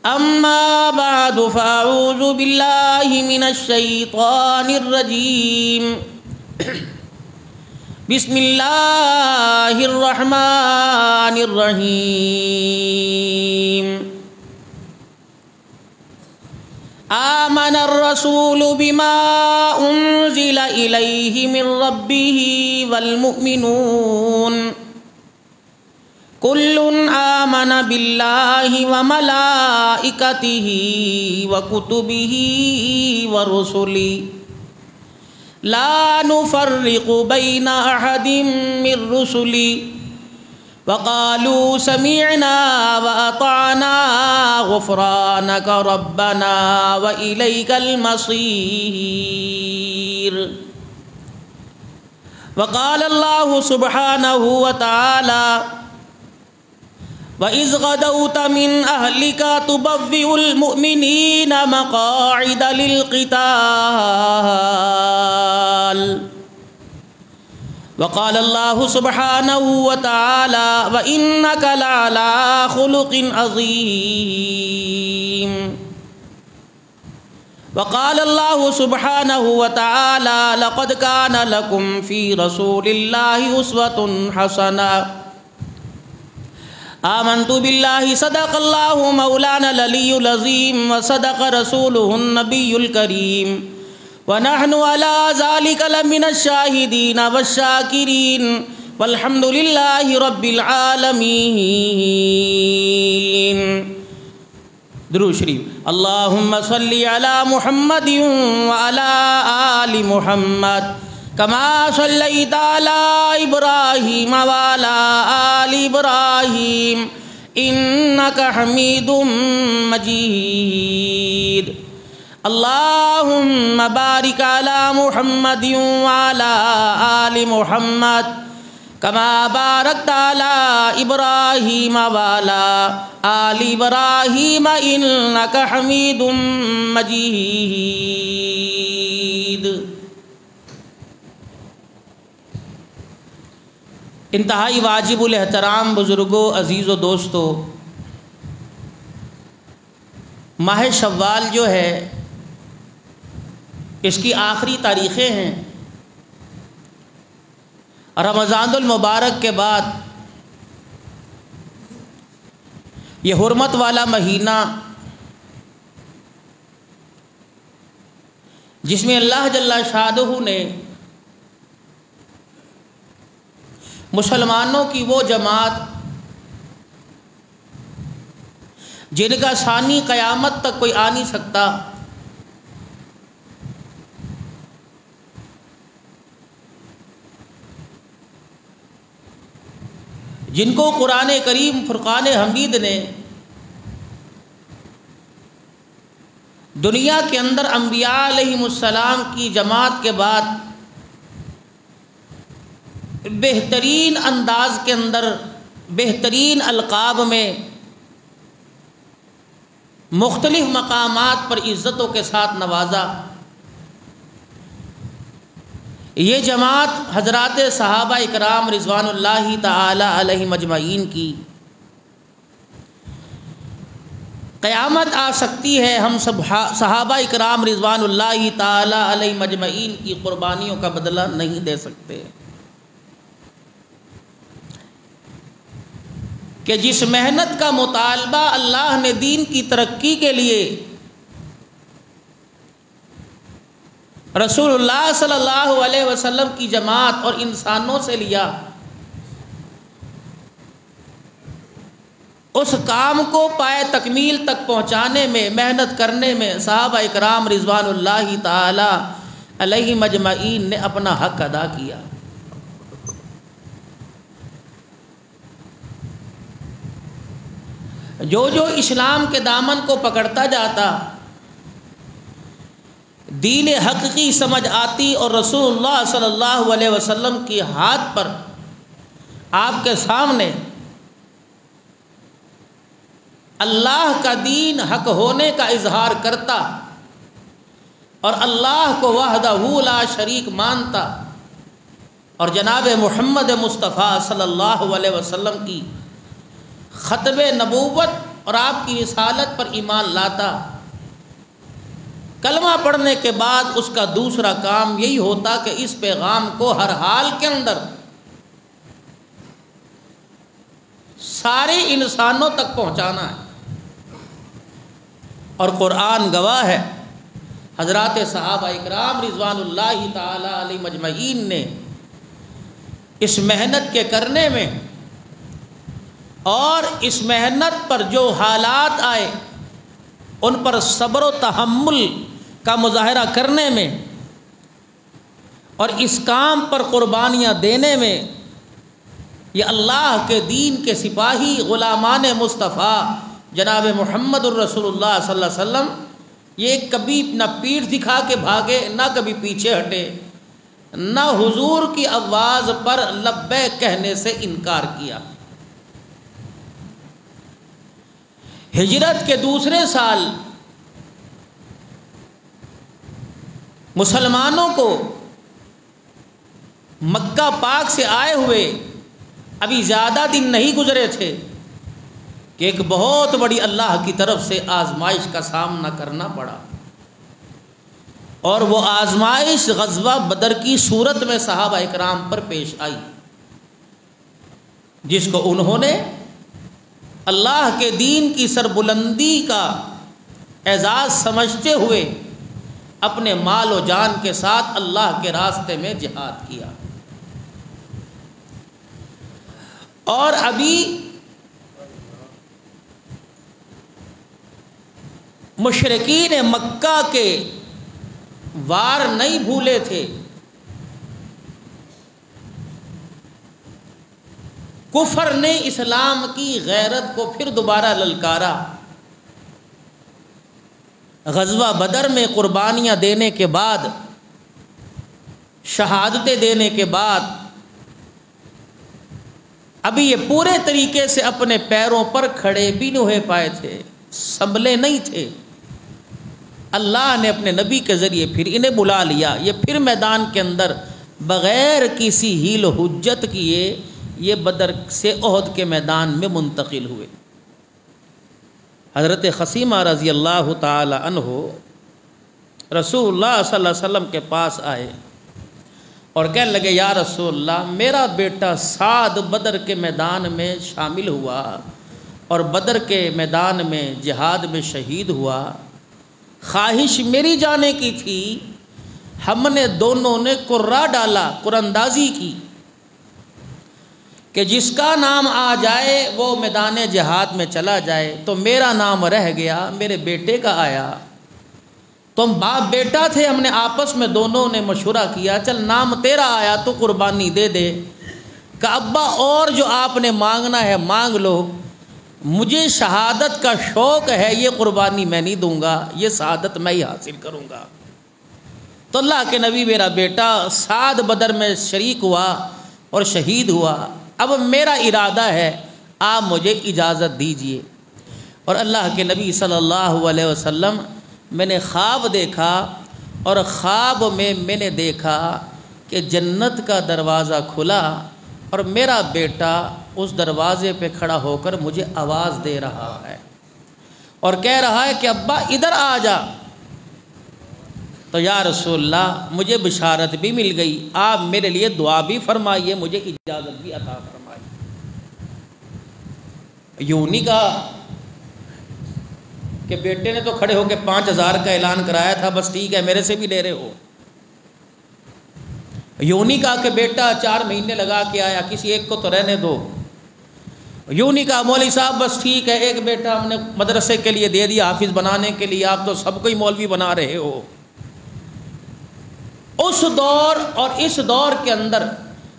أما بعد فأعوذ بالله من الشيطان الرجيم بسم الله الرحمن الرحيم آمن الرسول بما أنزل إليه من ربه والمؤمنون كل آمن بالله وملائكته وكتبه ورسله لا نفرق بين أحد من رسله وقالوا سمعنا وأطعنا غفرانك ربنا وإليك المصير. وقال الله سبحانه وتعالى وَإِذْ غَدَوْتَ مِنْ أَهْلِكَ تُبَوِّئُ الْمُؤْمِنِينَ مَقَاعِدَ لِلْقِتَالِ. وقال الله سبحانه وتعالى وَإِنَّكَ لَعَلَى خُلُقٍ عَظِيمٍ. وقال الله سبحانه وتعالى لقد كان لكم في رسول الله أسوة حسنة. آمنت بالله صدق الله مولانا العلي العظيم وصدق رسوله النبي الكريم ونحن على ذلك لمن الشاهدين والشاكرين والحمد لله رب العالمين. درود شریف. اللهم صل على محمد وعلى آل محمد كما صليت على إبراهيم وعلى آل إبراهيم إنك حميد مجيد. اللهم بارك على محمد وعلى آل محمد كما باركت على إبراهيم وعلى آل إبراهيم إنك حميد مجيد. انتہائی واجب الاحترام بزرگوں، عزیز و دوستو، ماہ شوال جو ہے اس کی آخری تاریخیں ہیں. رمضان المبارک کے بعد یہ حرمت والا مہینہ جس میں اللہ جل شانہ نے مسلمانوں کی وہ جماعت جن کا ثانی قیامت تک کوئی آ نہیں سکتا، جن کو قرآن کریم فرقان حمید نے دنیا کے اندر انبیاء علیہم السلام کی جماعت کے بعد بہترین انداز کے اندر بہترین القاب میں مختلف مقامات پر عزتوں کے ساتھ نوازا. یہ جماعت حضرات صحابہ اکرام رضوان اللہ تعالی علیہم اجمعین کی قیامت آ سکتی ہے. ہم سب صحابہ اکرام رضوان اللہ تعالی علیہم اجمعین کی قربانیوں کا بدلہ نہیں دے سکتے کہ جس محنت کا مطالبہ اللہ نے دین کی ترقی کے لیے رسول اللہ صلی اللہ علیہ وسلم کی جماعت اور انسانوں سے لیا، اس کام کو پائے تکمیل تک پہنچانے میں، محنت کرنے میں صحابہ اکرام رضوان اللہ تعالی علیہم اجمعین نے اپنا حق ادا کیا. جو اسلام کے دامن کو پکڑتا جاتا، دین حق کی سمجھ آتی اور رسول اللہ صلی اللہ علیہ وسلم کی ہاتھ پر آپ کے سامنے اللہ کا دین حق ہونے کا اظہار کرتا اور اللہ کو وحدہ لا شریک مانتا، اور جناب محمد مصطفیٰ صلی اللہ علیہ وسلم کی ختم نبوت اور آپ کی رسالت پر ایمان لاتا، کلمہ پڑھنے کے بعد اس کا دوسرا کام یہی ہوتا کہ اس پیغام کو ہر حال کے اندر سارے انسانوں تک پہنچانا ہے۔ اور قرآن گواہ ہے، حضرات صحابہ اکرام رضوان اللہ تعالی علیہ مجمعین نے اس محنت کے کرنے میں اور اس محنت پر جو حالات آئے ان پر صبر و تحمل کا مظاہرہ کرنے میں اور اس کام پر قربانیاں دینے میں یہ اللہ کے دین کے سپاہی غلامان مصطفیٰ جناب محمد الرسول اللہ صلی اللہ علیہ وسلم یہ کبھی نہ پیٹھ دکھا کے بھاگے، نہ کبھی پیچھے ہٹے، نہ حضور کی آواز پر لبیک کہنے سے انکار کیا۔ ہجرت کے دوسرے سال مسلمانوں کو مکہ پاک سے آئے ہوئے ابھی زیادہ دن نہیں گزرے تھے کہ ایک بہت بڑی اللہ کی طرف سے آزمائش کا سامنا کرنا پڑا، اور وہ آزمائش غزوہ بدر کی صورت میں صحابہ اکرام پر پیش آئی، جس کو انہوں نے اللہ کے دین کی سربلندی کا اعزاز سمجھتے ہوئے اپنے مال و جان کے ساتھ اللہ کے راستے میں جہاد کیا۔ اور ابھی مشرکین مکہ کے وار نہیں بھولے تھے، کفر نے اسلام کی غیرت کو پھر دوبارہ للکارا۔ غزوہ بدر میں قربانیاں دینے کے بعد، شہادتیں دینے کے بعد ابھی یہ پورے طریقے سے اپنے پیروں پر کھڑے بھی نہیں ہوئے پائے تھے، سنبھلے نہیں تھے۔ اللہ نے اپنے نبی کے ذریعے پھر انہیں بلا لیا، یہ پھر میدان کے اندر بغیر کسی حیل و حجت کیے یہ بدر سے احد کے میدان میں منتقل ہوئے۔ حضرت خصیمہ رضی اللہ تعالی عنہ رسول اللہ صلی اللہ علیہ وسلم کے پاس آئے اور کہنے لگے، یا رسول اللہ، میرا بیٹا سعد بدر کے میدان میں شامل ہوا اور بدر کے میدان میں جہاد میں شہید ہوا، خواہش میری جانے کی تھی، ہم نے دونوں نے قرہ ڈالا، قراندازی کی کہ جس کا نام آ جائے وہ میدان جہاد میں چلا جائے، تو میرا نام رہ گیا، میرے بیٹے کا آیا، تم باپ بیٹا تھے، ہم نے آپس میں دونوں نے مشورہ کیا، چل نام تیرا آیا تو قربانی دے دے۔ کہ ابا اور جو آپ نے مانگنا ہے مانگ لو، مجھے شہادت کا شوق ہے، یہ قربانی میں نہیں دوں گا، یہ شہادت میں ہی حاصل کروں گا۔ تو اللہ کے نبی، میرا بیٹا سعد بدر میں شریک ہوا اور شہید ہوا، اب میرا ارادہ ہے آپ مجھے اجازت دیجئے۔ اور اللہ کے نبی صلی اللہ علیہ وسلم، میں نے خواب دیکھا اور خواب میں نے دیکھا کہ جنت کا دروازہ کھلا اور میرا بیٹا اس دروازے پہ کھڑا ہو کر مجھے آواز دے رہا ہے اور کہہ رہا ہے کہ ابا ادھر آ جا۔ تو یا رسول اللہ، مجھے بشارت بھی مل گئی، آپ میرے لیے دعا بھی فرمائیے، مجھے اجازت بھی عطا فرمائیے۔ یوں نہیں کہا کہ بیٹے نے تو کھڑے ہو کے 5000 کا اعلان کرایا تھا، بس ٹھیک ہے میرے سے بھی لے رہے ہو۔ یوں نہیں کہا کہ بیٹا 4 مہینے لگا کے آیا، کسی ایک کو تو رہنے دو۔ یوں نہیں کہا مولوی صاحب بس ٹھیک ہے ایک بیٹا ہم نے مدرسے کے لیے دے دیا، حافظ بنانے کے لیے، آپ تو سب کو ہی مولوی بنا رہے ہو۔ اس دور اور اس دور کے اندر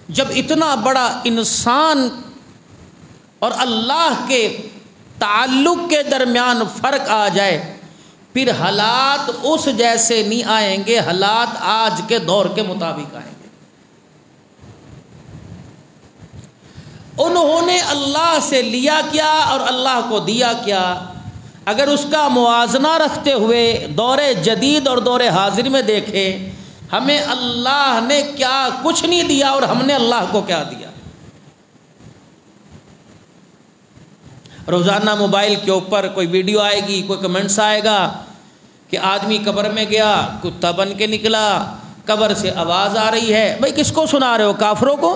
جب اتنا بڑا انسان اور اللہ کے تعلق کے درمیان فرق آ جائے، پھر حالات اس جیسے نہیں آئیں گے، حالات آج کے دور کے مطابق آئیں گے۔ انہوں نے اللہ سے لیا کیا اور اللہ کو دیا کیا، اگر اس کا موازنہ رکھتے ہوئے دور جدید اور دور حاضر میں دیکھیں ہمیں اللہ نے کیا کچھ نہیں دیا اور ہم نے اللہ کو کیا دیا. روزانہ موبائل کے اوپر کوئی ویڈیو آئے گی، کوئی کمنٹس آئے گا کہ آدمی قبر میں گیا، کتا بن کے نکلا، قبر سے آواز آ رہی ہے. بھائی کس کو سنا رہے ہو؟ کافروں کو؟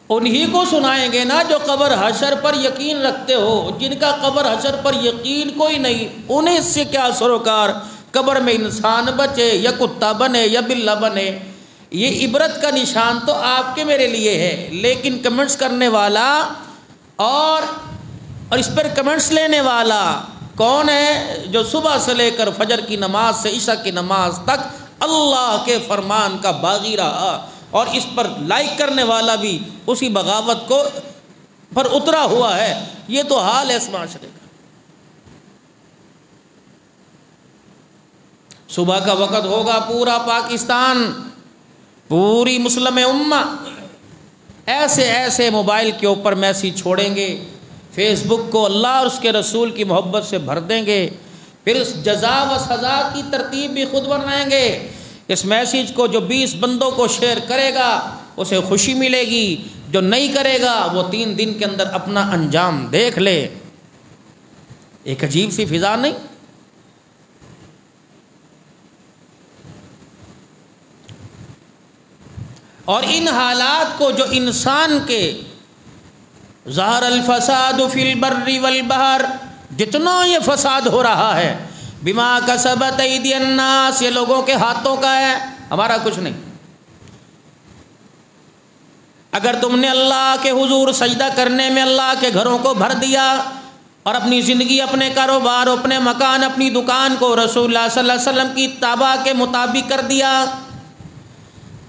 انہی کو سنائیں گے نا جو قبر حشر پر یقین رکھتے ہو. جن کا قبر حشر پر یقین کوئی نہیں، انہیں اس سے کیا سروکار قبر میں انسان بچے یا کتا بنے یا بلہ بنے. یہ عبرت کا نشان تو آپ کے میرے لیے ہے، لیکن کمنٹس کرنے والا اور اس پر کمنٹس لینے والا کون ہے؟ جو صبح سے لے کر فجر کی نماز سے عشاء کی نماز تک اللہ کے فرمان کا باغی رہا، اور اس پر لائک کرنے والا بھی اسی بغاوت کو پر اترا ہوا ہے. یہ تو حال ہے اس معاشرے کا. صبح کا وقت ہوگا، پورا پاکستان، پوری مسلم امہ ایسے ایسے موبائل کے اوپر میسیج چھوڑیں گے، فیس بک کو اللہ اور اس کے رسول کی محبت سے بھر دیں گے. پھر اس جزا و سزا کی ترتیب بھی خود بنائیں گے. اس میسیج کو جو 20 بندوں کو شیئر کرے گا اسے خوشی ملے گی، جو نہیں کرے گا وہ 3 دن کے اندر اپنا انجام دیکھ لے. ایک عجیب سی فضا نہیں؟ اور ان حالات کو جو انسان کے ظہر الفساد فی البر والبحر، جتنا یہ فساد ہو رہا ہے، بما کسبت ایدی الناس، یہ لوگوں کے ہاتھوں کا ہے، ہمارا کچھ نہیں. اگر تم نے اللہ کے حضور سجدہ کرنے میں اللہ کے گھروں کو بھر دیا اور اپنی زندگی، اپنے کاروبار، اپنے مکان، اپنی دکان کو رسول اللہ صلی اللہ علیہ وسلم کی اتباع کے مطابق کر دیا،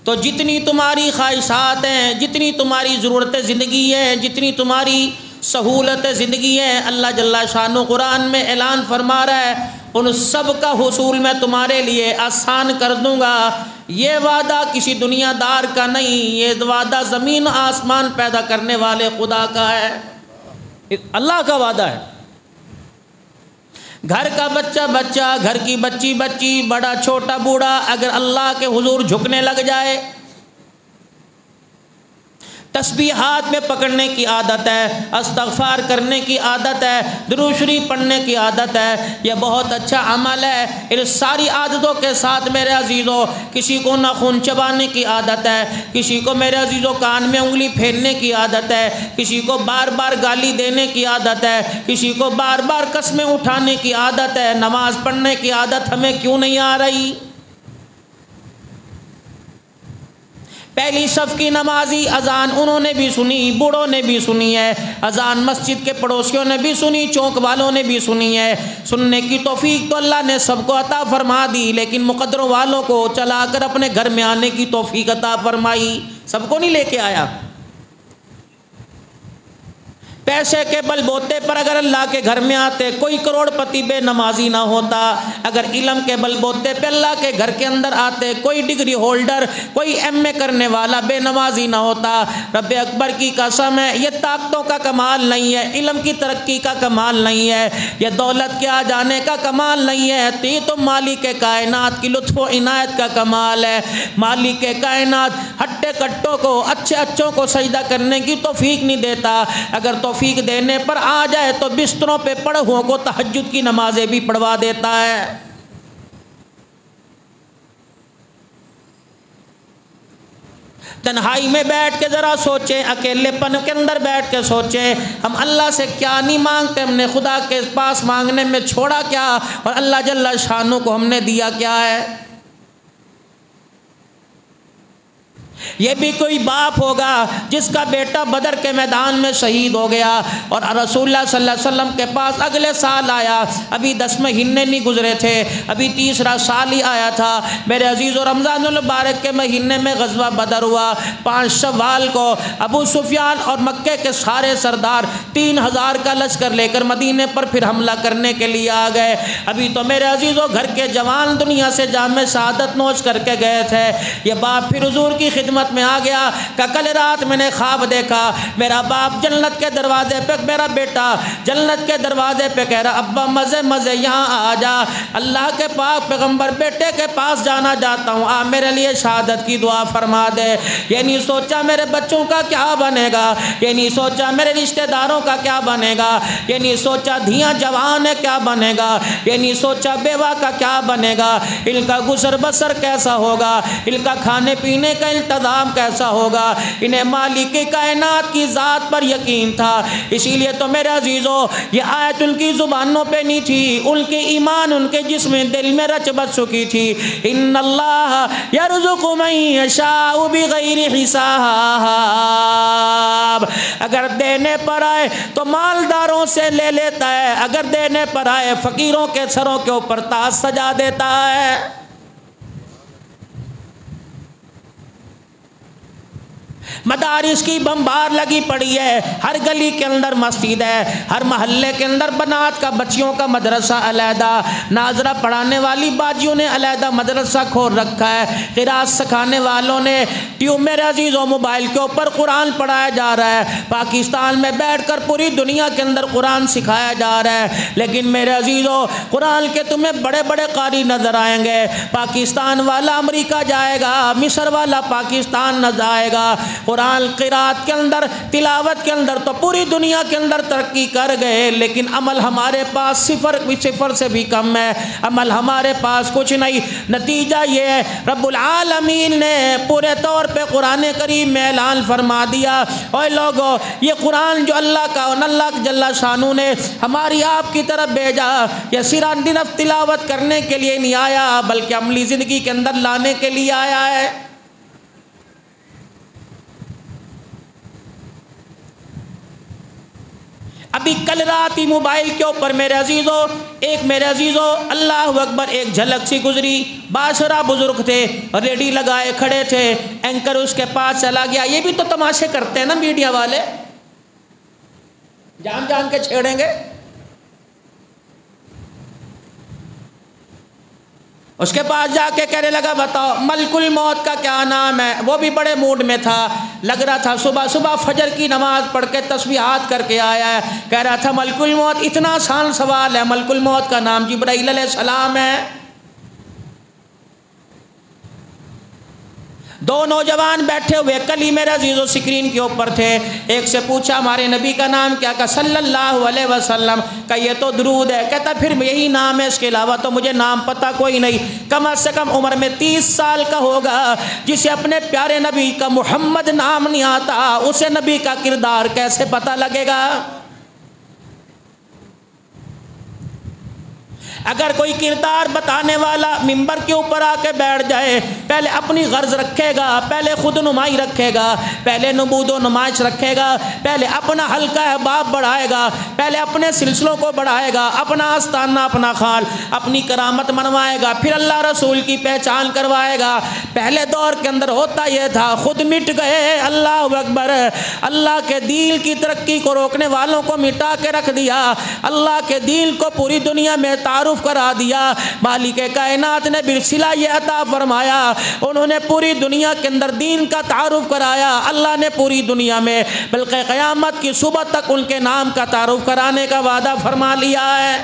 تو جتنی تمہاری خواہشات ہیں، جتنی تمہاری ضرورت زندگی ہے، جتنی تمہاری سہولت زندگی ہے، اللہ جل شانہ قرآن میں اعلان فرما رہا ہے، ان سب کا حصول میں تمہارے لیے آسان کر دوں گا. یہ وعدہ کسی دنیا دار کا نہیں، یہ وعدہ زمین آسمان پیدا کرنے والے خدا کا ہے، اللہ کا وعدہ ہے. گھر کا بچہ، گھر کی بچی، بڑا چھوٹا بوڑھا اگر اللہ کے حضور جھکنے لگ جائے، تسبیحات میں پکڑنے کی عادت ہے، استغفار کرنے کی عادت ہے، درود شریف پڑھنے کی عادت ہے، یہ بہت اچھا عمل ہے. ان ساری عادتوں کے ساتھ میرے عزیزوں، کسی کو ناخن چبانے کی عادت ہے، کسی کو میرے عزیزوں کان میں انگلی پھیرنے کی عادت ہے، کسی کو بار بار گالی دینے کی عادت ہے، کسی کو بار بار قسمیں اٹھانے کی عادت ہے. نماز پڑھنے کی عادت ہمیں کیوں نہیں آ رہی؟ پہلی صف کی نمازی اذان انہوں نے بھی سنی، بوڑھوں نے بھی سنی ہے، اذان مسجد کے پڑوسیوں نے بھی سنی، چوک والوں نے بھی سنی ہے. سننے کی توفیق تو اللہ نے سب کو عطا فرما دی، لیکن مقدروں والوں کو چلا کر اپنے گھر میں آنے کی توفیق عطا فرمائی. سب کو نہیں لے کے آیا. پیسے کے بل بوتے پر اگر اللہ کے گھر میں آتے کوئی کروڑ پتی بے نمازی نہ ہوتا. اگر علم کے بل بوتے پہ اللہ کے گھر کے اندر آتے کوئی ڈگری ہولڈر، کوئی ایم اے کرنے والا بے نمازی نہ ہوتا. رب اکبر کی قسم ہے، یہ طاقتوں کا کمال نہیں ہے، علم کی ترقی کا کمال نہیں ہے، یہ دولت کے آ جانے کا کمال نہیں ہے. یہ تو مالک کائنات کی لطف و عنایت کا کمال ہے. مالک کائنات ہٹے کٹوں کو، اچھے اچھوں کو سجدہ کرنے کی توفیق نہیں دیتا. اگر توفیق دینے پر آ جائے تو بستروں پہ پڑے ہوں کو تہجد کی نمازیں بھی پڑھوا دیتا ہے. تنہائی میں بیٹھ کے ذرا سوچیں، اکیلے پن کے اندر بیٹھ کے سوچیں، ہم اللہ سے کیا نہیں مانگتے، ہم نے خدا کے پاس مانگنے میں چھوڑا کیا، اور اللہ جل شانہ کو ہم نے دیا کیا ہے. یہ بھی کوئی باپ ہوگا جس کا بیٹا بدر کے میدان میں شہید ہو گیا اور رسول اللہ صلی اللہ علیہ وسلم کے پاس اگلے سال آیا. ابھی 10 مہینے نہیں گزرے تھے، ابھی تیسرا سال ہی آیا تھا. میرے عزیز و رمضان المبارک کے مہینے میں غزوہ بدر ہوا. 5 شوال کو ابو سفیان اور مکے کے سارے سردار 3000 کا لشکر لے کر مدینے پر پھر حملہ کرنے کے لیے آ گئے. ابھی تو میرے عزیزوں گھر کے جوان دنیا سے جام شہادت نوش کر کے گئے تھے. یہ باپ پھر حضور کی خدمت خدمت میں آ گیا کہ کل رات میں نے خواب دیکھا، میرا باپ جنت کے دروازے پہ، میرا بیٹا جنت کے دروازے پہ کہہ رہا ابا مزے مزے یہاں آ جا، اللہ کے پاک پیغمبر بیٹے کے پاس جانا چاہتا ہوں، آپ میرے لیے شہادت کی دعا فرما دے۔ یہ نہیں سوچا میرے بچوں کا کیا بنے گا، یہ نہیں سوچا میرے رشتہ داروں کا کیا بنے گا، یہ نہیں سوچا دھیاں جوان ہے کیا بنے گا، یہ نہیں سوچا بیوہ کا کیا بنے گا، ان کا گزر بسر کیسا ہوگا، ان کا کھانے پینے کا انتظام کیسا ہوگا۔ انہیں مالک کائنات کی ذات پر یقین تھا، اسی لیے تو میرے عزیزو یہ آیت ان کی زبانوں پہ نہیں تھی، ان کے ایمان ان کے جسم دل میں رچ بس چکی تھی۔ ان اللہ یرزق من یشاء بغیر حساب، اگر دینے پر آئے تو مالداروں سے لے لیتا ہے، اگر دینے پر آئے فقیروں کے سروں کے اوپر تاج سجا دیتا ہے۔ مدارس کی بمبار لگی پڑی ہے، ہر گلی کے اندر مسجد ہے، ہر محلے کے اندر بنات کا بچیوں کا مدرسہ علیحدہ، ناظرہ پڑھانے والی باجیوں نے علیحدہ مدرسہ کھول رکھا ہے، قرات سکھانے والوں نے ٹیوب میرے عزیزوں موبائل کے اوپر قرآن پڑھایا جا رہا ہے، پاکستان میں بیٹھ کر پوری دنیا کے اندر قرآن سکھایا جا رہا ہے، لیکن میرے عزیزوں قرآن کے تمہیں بڑے بڑے قاری نظر آئیں گے، پاکستان والا امریکہ جائے گا، مصر والا پاکستان نہ جائے گا، قرآن قرات کے اندر تلاوت کے اندر تو پوری دنیا کے اندر ترقی کر گئے، لیکن عمل ہمارے پاس صفر سے بھی کم ہے، عمل ہمارے پاس کچھ نہیں۔ نتیجہ یہ ہے رب العالمین نے پورے طور پہ قرآن کریم میں اعلان فرما دیا، اوے لوگو یہ قرآن جو اللہ کا اللہ جل شانہ نے ہماری آپ کی طرف بھیجا، یہ صرف تلاوت کرنے کے لیے نہیں آیا بلکہ عملی زندگی کے اندر لانے کے لیے آیا ہے۔ ابھی کل رات ہی موبائل کے اوپر میرے عزیزو اللہ اکبر ایک جھلک سی گزری، باشرہ بزرگ تھے، ریڈی لگائے کھڑے تھے، اینکر اس کے پاس چلا گیا، یہ بھی تو تماشے کرتے ہیں نا میڈیا والے، جان جان کے چھیڑیں گے۔ اس کے پاس جا کے کہنے لگا بتاؤ ملک الموت کا کیا نام ہے، وہ بھی بڑے موڈ میں تھا، لگ رہا تھا صبح فجر کی نماز پڑھ کے تسبیحات کر کے آیا ہے، کہہ رہا تھا ملک الموت اتنا آسان سوال ہے، ملک الموت کا نام جبرائیل علیہ السلام ہے۔ دو نوجوان بیٹھے ہوئے کل ہی میرے عزیزو سکرین کے اوپر تھے، ایک سے پوچھا ہمارے نبی کا نام کیا، کہا صلی اللہ علیہ وسلم، کہ یہ تو درود ہے، کہتا پھر یہی نام ہے، اس کے علاوہ تو مجھے نام پتہ کوئی نہیں۔ کم از کم عمر میں 30 سال کا ہوگا، جسے اپنے پیارے نبی کا محمد نام نہیں آتا، اسے نبی کا کردار کیسے پتہ لگے گا؟ اگر کوئی کردار بتانے والا منبر کے اوپر آ کے بیٹھ جائے، پہلے اپنی غرض رکھے گا، پہلے خود نمائی رکھے گا، پہلے نبوت و نمائش رکھے گا، پہلے اپنا حلقہ احباب بڑھائے گا، پہلے اپنے سلسلوں کو بڑھائے گا، اپنا آستانہ اپنا خال اپنی کرامت منوائے گا، پھر اللہ رسول کی پہچان کروائے گا۔ پہلے دور کے اندر ہوتا یہ تھا، خود مٹ گئے، اللہ اکبر، اللہ کے دین کی ترقی کو روکنے والوں کو مٹا کے رکھ دیا، اللہ کے دین کو پوری دنیا میں تعارف کرا دیا، مالک کائنات نے بالصلہ یہ عطا فرمایا، انہوں نے پوری دنیا کے اندر دین کا تعارف کرایا، اللہ نے پوری دنیا میں بلکہ قیامت کی صبح تک ان کے نام کا تعارف کرانے کا وعدہ فرما لیا ہے۔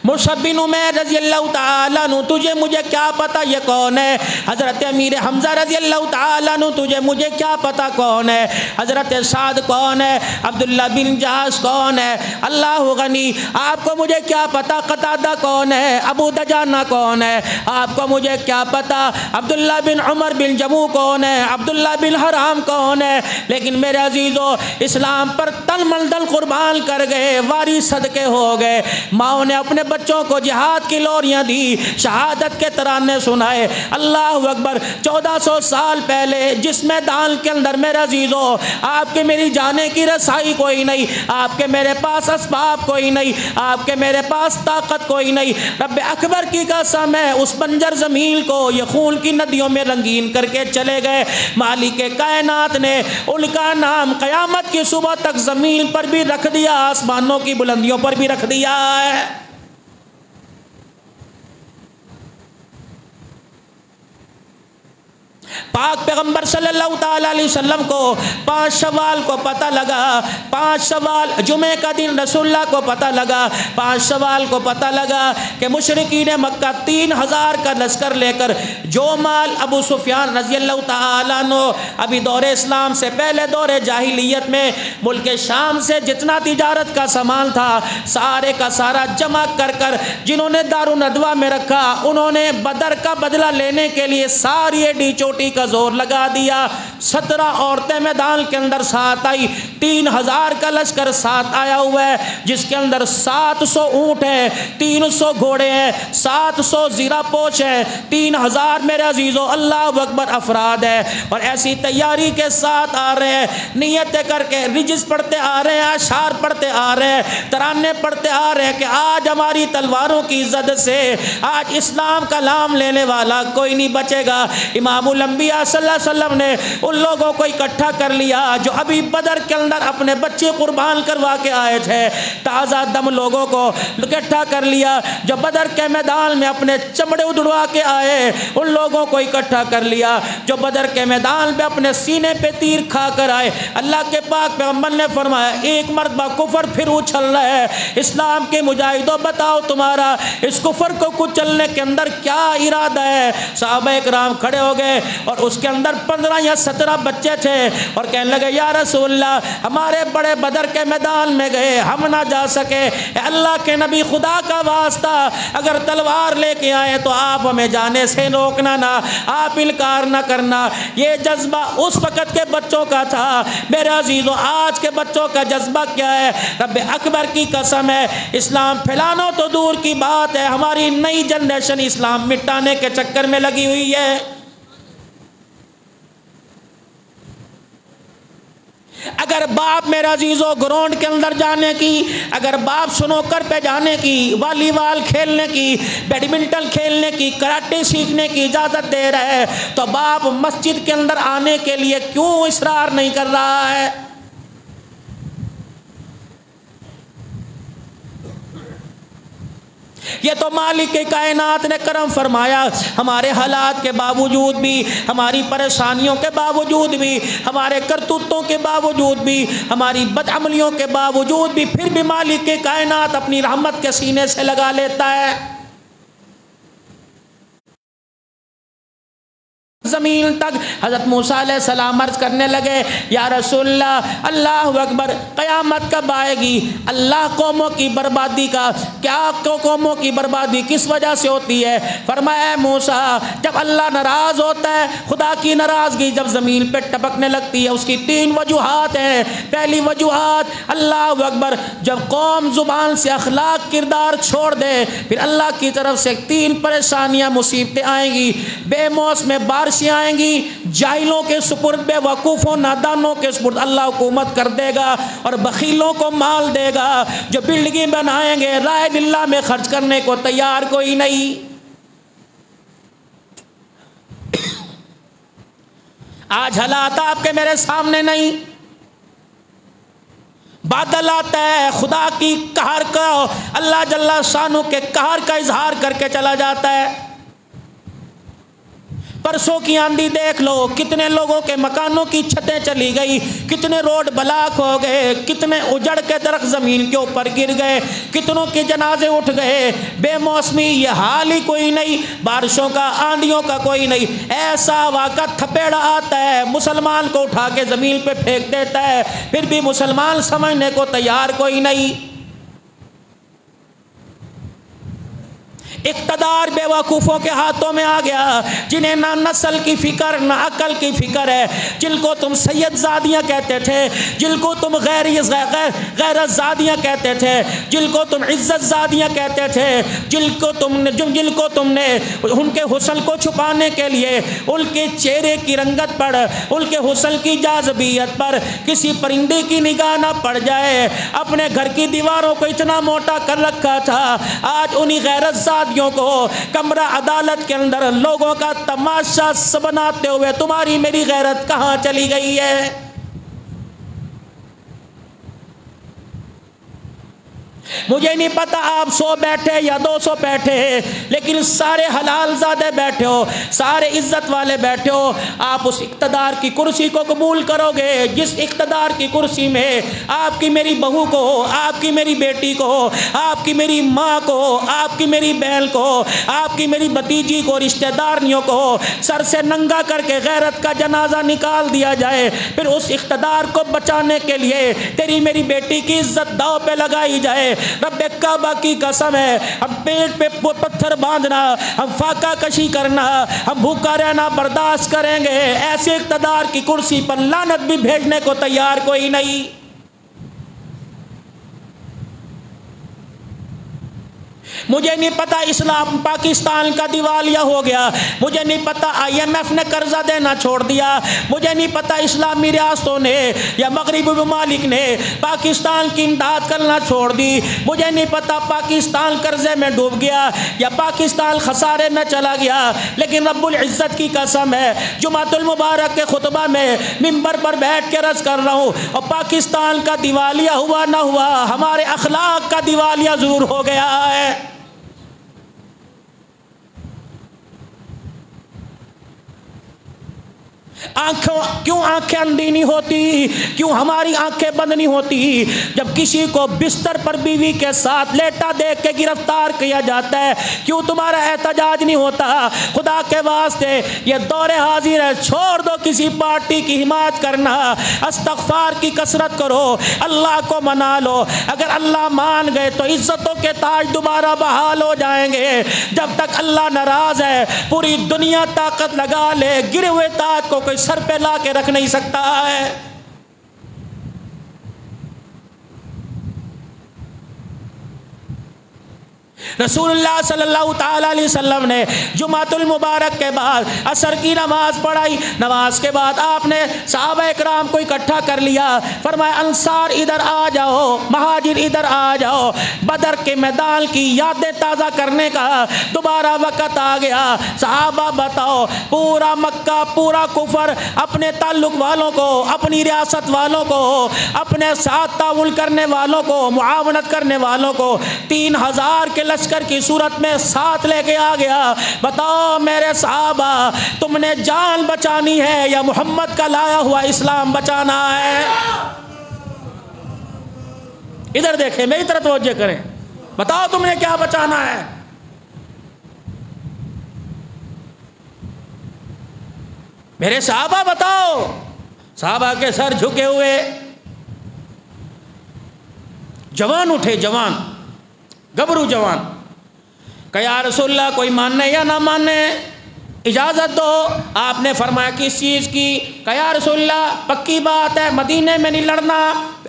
مصعب بن عمیر رضی اللہ تعالیٰ عنہ، تجھے مجھے کیا پتا یہ کون ہے؟ حضرت امیر حمزہ رضی اللہ تعالیٰ عنہ، تجھے مجھے کیا پتا کون ہے؟ حضرت سعد کون ہے؟ عبداللہ بن جہاز کون ہے؟ اللہ غنی، آپ کو مجھے کیا پتا قتادہ کون ہے؟ ابو دجانہ کون ہے؟ آپ کو مجھے کیا پتا عبداللہ بن عمر بن جموع کون ہے؟ عبداللہ بن حرام کون ہے؟ لیکن میرے عزیزو اسلام پر تن من دل قربان کر گئے، واری صدقے ہو گئے، ماؤں نے اپنے بچوں کو جہاد کی لوریاں دی، شہادت کے ترانے سنائے، اللہ اکبر۔ 1400 سال پہلے جس میدان کے اندر میرے عزیزو آپ کے میری جانے کی رسائی کوئی نہیں، آپ کے میرے پاس اسباب کوئی نہیں، آپ کے میرے پاس طاقت کوئی نہیں، رب اکبر کی قسم ہے اس بنجر زمین کو یہ خون کی ندیوں میں رنگین کر کے چلے گئے، مالک کائنات نے ان کا نام قیامت کی صبح تک زمین پر بھی رکھ دیا، آسمانوں کی بلندیوں پر بھی رکھ دیا ہے۔ پاک پیغمبر صلی اللہ تعالیٰ علیہ وسلم کو 5 شوال کو پتہ لگا، 5 شوال جمعہ کا دن رسول اللہ کو پتہ لگا، 5 شوال کو پتہ لگا کہ مشرکین مکہ 3000 کا لشکر لے کر جو مال ابو سفیان رضی اللہ تعالیٰ عنہ ابھی دور اسلام سے پہلے دور جاہلیت میں ملک شام سے جتنا تجارت کا سامان تھا سارے کا سارا جمع کر کر جنہوں نے دارالندوہ میں رکھا، انہوں نے بدر کا بدلہ لینے کے لیے ساری ایڈی چوٹی کا زور لگا دیا۔ 17 عورتیں میدان کے اندر ساتھ آئی، 3000 کا لشکر ساتھ آیا ہوا ہے جس کے اندر 700 اونٹ ہیں، 300 گھوڑے ہیں، 700 زیرہ پوش ہیں، 3000 میرے عزیزو اللہ اکبر افراد ہے، اور ایسی تیاری کے ساتھ آ رہے ہیں، نیتیں کر کے رجز پڑھتے آ رہے ہیں، اشعار پڑھتے آ رہے ہیں، ترانے پڑھتے آ رہے ہیں کہ آج ہماری تلواروں کی عزت سے آج اسلام کا نام لینے والا کوئی نہیں بچے گا۔ امام الانبیاء صلی اللہ علیہ وسلم نے ان لوگوں کو اکٹھا کر لیا جو ابھی بدر کے اندر اپنے بچے قربان کروا کے آئے تھے، تازہ دم لوگوں کو اکٹھا کر لیا، جو بدر کے میدان میں اپنے چمڑے اڑوا کے آئے ان لوگوں کو اکٹھا کر لیا، جو بدر کے میدان میں اپنے سینے پہ تیر کھا کر آئے۔ اللہ کے پاک پیغمبر نے فرمایا ایک مرتبہ کفر پھر اچھل رہا ہے، اسلام کے مجاہدوں بتاؤ تمہارا اس کفر کو کچلنے کے اندر کیا ارادہ ہے؟ صحابہ اکرام کھڑے ہو گئے اور اس کے اندر 15 یا 17 بچے تھے اور کہنے لگے یا رسول اللہ ہمارے بڑے بدر کے میدان میں گئے ہم نہ جا سکے، اے اللہ کے نبی خدا کا واسطہ اگر تلوار لے کے آئے تو آپ ہمیں جانے سے روکنا نہ، آپ انکار نہ کرنا۔ یہ جذبہ اس وقت کے بچوں کا تھا، میرے عزیزو آج کے بچوں کا جذبہ کیا ہے؟ رب اکبر کی قسم ہے اسلام پھیلانا تو دور کی بات ہے، ہماری نئی جنریشن اسلام مٹانے کے چکر میں لگی ہوئی ہے۔ اگر باپ میرا عزیزو گراؤنڈ کے اندر جانے کی، اگر باپ سنوکر پہ جانے کی، والی بال کھیلنے کی، بیڈمنٹن کھیلنے کی، کراٹے سیکھنے کی اجازت دے رہا ہے تو باپ مسجد کے اندر آنے کے لیے کیوں اصرار نہیں کر رہا ہے؟ یہ تو مالک کائنات نے کرم فرمایا، ہمارے حالات کے باوجود بھی، ہماری پریشانیوں کے باوجود بھی، ہمارے کرتوتوں کے باوجود بھی، ہماری بدعملیوں کے باوجود بھی، پھر بھی مالک کائنات اپنی رحمت کے سینے سے لگا لیتا ہے۔ زمین تک حضرت موسیٰ علیہ السلام عرض کرنے لگے یا رسول اللہ اللہ اکبر قیامت کب آئے گی؟ اللہ قوموں کی بربادی کا کیا قوموں کی بربادی کس وجہ سے ہوتی ہے؟ فرمایا موسیٰ جب اللہ ناراض ہوتا ہے، خدا کی ناراضگی جب زمین پہ ٹپکنے لگتی ہے اس کی 3 وجوہات ہیں۔ پہلی وجوہات اللہ اکبر جب قوم زبان سے اخلاق کردار چھوڑ دے پھر اللہ کی طرف سے 3 پریشانیاں مصیبتیں آئیں گی، بے موسم بارش آئیں گی، جاہلوں کے سپرد بے وقوفوں نادانوں کے سپرد اللہ حکومت کر دے گا اور بخیلوں کو مال دے گا، جو بلڈنگیں بنائیں گے رائے اللہ میں خرچ کرنے کو تیار کوئی نہیں۔ آج حالات آپ کے میرے سامنے نہیں، بادل آتا ہے خدا کی قہر کا، اللہ جل شانہ کے قہر کا اظہار کر کے چلا جاتا ہے۔ پرسوں کی آندھی دیکھ لو، کتنے لوگوں کے مکانوں کی چھتیں چلی گئی، کتنے روڈ بلاک ہو گئے، کتنے اجڑ کے درخت زمین کے اوپر گر گئے، کتنوں کے جنازے اٹھ گئے۔ بے موسمی یہ حال ہی کوئی نہیں، بارشوں کا آندھیوں کا کوئی نہیں، ایسا واقعہ تھپیڑا آتا ہے مسلمان کو اٹھا کے زمین پہ پھینک دیتا ہے، پھر بھی مسلمان سمجھنے کو تیار کوئی نہیں۔ اقتدار بے وقوفوں کے ہاتھوں میں آ گیا، جنہیں نہ نسل کی فکر نہ عقل کی فکر ہے، جن کو تم سید زادیاں کہتے تھے، جن کو تم غیرت زادیاں کہتے تھے، جن کو تم عزت زادیاں کہتے تھے، جن کو تم نے ان کے حسن کو چھپانے کے لیے ان کے چہرے کی رنگت پر، ان کے حسن کی جاذبیت پر کسی پرندے کی نگاہ نہ پڑ جائے اپنے گھر کی دیواروں کو اتنا موٹا کر رکھا تھا، آج انہی غیرت زادیوں کو کمرہ عدالت کے اندر لوگوں کا تماشا بناتے ہوئے تمہاری میری غیرت کہاں چلی گئی ہے؟ مجھے نہیں پتا آپ 100 بیٹھے یا 200 بیٹھے، لیکن سارے حلال زادے بیٹھے ہو، سارے عزت والے بیٹھے ہو، آپ اس اقتدار کی کرسی کو قبول کرو گے جس اقتدار کی کرسی میں آپ کی میری بہو کو، آپ کی میری بیٹی کو، آپ کی میری ماں کو، آپ کی میری بہن کو، آپ کی میری بھتیجی کو، رشتہ داریوں کو سر سے ننگا کر کے غیرت کا جنازہ نکال دیا جائے، پھر اس اقتدار کو بچانے کے لیے تیری میری بیٹی کی عزت داؤ پہ لگائی جائے، رب کعبہ کی قسم ہے ہم پیٹ پہ پتھر باندھنا، ہم فاقہ کشی کرنا، ہم بھوکا رہنا برداشت کریں گے، ایسے اقتدار کی کرسی پر لعنت بھی بھیجنے کو تیار کوئی نہیں۔ مجھے نہیں پتا اسلام پاکستان کا دیوالیہ ہو گیا، مجھے نہیں پتا IMF نے قرضہ دینا چھوڑ دیا، مجھے نہیں پتا اسلامی ریاستوں نے یا مغربی ممالک نے پاکستان کی امداد کرنا چھوڑ دی، مجھے نہیں پتا پاکستان قرضے میں ڈوب گیا یا پاکستان خسارے میں چلا گیا، لیکن رب العزت کی قسم ہے جمعۃ المبارک کے خطبہ میں ممبر پر بیٹھ کے عرض کر رہا ہوں، اور پاکستان کا دیوالیہ ہوا نہ ہوا، ہمارے اخلاق کا دیوالیہ ضرور ہو گیا ہے۔ کیوں آنکھیں اندھی نہیں ہوتی، کیوں ہماری آنکھیں بند نہیں ہوتی جب کسی کو بستر پر بیوی کے ساتھ لیٹا دیکھ کے گرفتار کیا جاتا ہے؟ کیوں تمہارا احتجاج نہیں ہوتا؟ خدا کے واسطے یہ دور حاضر ہے، چھوڑ دو کسی پارٹی کی حمایت کرنا، استغفار کی کثرت کرو، اللہ کو منا لو، اگر اللہ مان گئے تو عزتوں کے تاج دوبارہ بحال ہو جائیں گے، جب تک اللہ ناراض ہے پوری دنیا طاقت لگا لے گرے ہوئے تاج کو کوئی سر پہ لا کے رکھ نہیں سکتا ہے۔ رسول اللہ صلی اللہ تعالی علیہ وسلم نے جمعۃ المبارک کے بعد عصر کی نماز پڑھائی، نماز کے بعد آپ نے صحابہ اکرام کو اکٹھا کر لیا، فرمایا انصار ادھر آ جاؤ، مہاجر ادھر آ جاؤ، بدر کے میدان کی یادیں تازہ کرنے کا دوبارہ وقت آ گیا، صحابہ بتاؤ پورا مکہ پورا کفر اپنے تعلق والوں کو، اپنی ریاست والوں کو، اپنے ساتھ تعاون کرنے والوں کو، معاونت کرنے والوں کو 3000 کے لشکر کی صورت میں ساتھ لے کے آ گیا، بتاؤ میرے صحابہ تم نے جان بچانی ہے یا محمد کا لایا ہوا اسلام بچانا ہے؟ ادھر دیکھیں، میری طرف توجہ کریں، بتاؤ تم نے کیا بچانا ہے؟ میرے صحابہ بتاؤ۔ صحابہ کے سر جھکے ہوئے، جوان اٹھے، جوان گبرو جوان، کہ یا رسول اللہ کوئی ماننے یا نہ ماننے اجازت دو۔ آپ نے فرمایا کس چیز کی؟ کہ یا رسول اللہ پکی بات ہے مدینے میں نہیں لڑنا،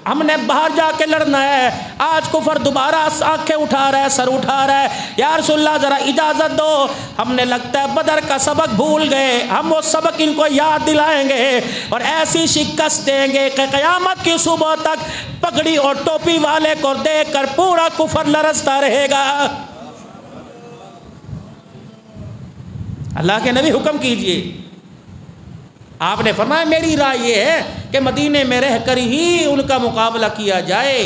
ہم نے باہر جا کے لڑنا ہے، آج کفر دوبارہ آنکھیں اٹھا رہا ہے، سر اٹھا رہا ہے، یا رسول اللہ ذرا اجازت دو، ہم نے لگتا ہے بدر کا سبق بھول گئے، ہم وہ سبق ان کو یاد دلائیں گے اور ایسی شکست دیں گے کہ قیامت کی صبح تک پگڑی اور ٹوپی والے کو دیکھ کر پورا کفر لرزتا رہے گا۔ اللہ کے نبی حکم کیجئے۔ آپ نے فرمایا میری رائے یہ ہے کہ مدینے میں رہ کر ہی ان کا مقابلہ کیا جائے۔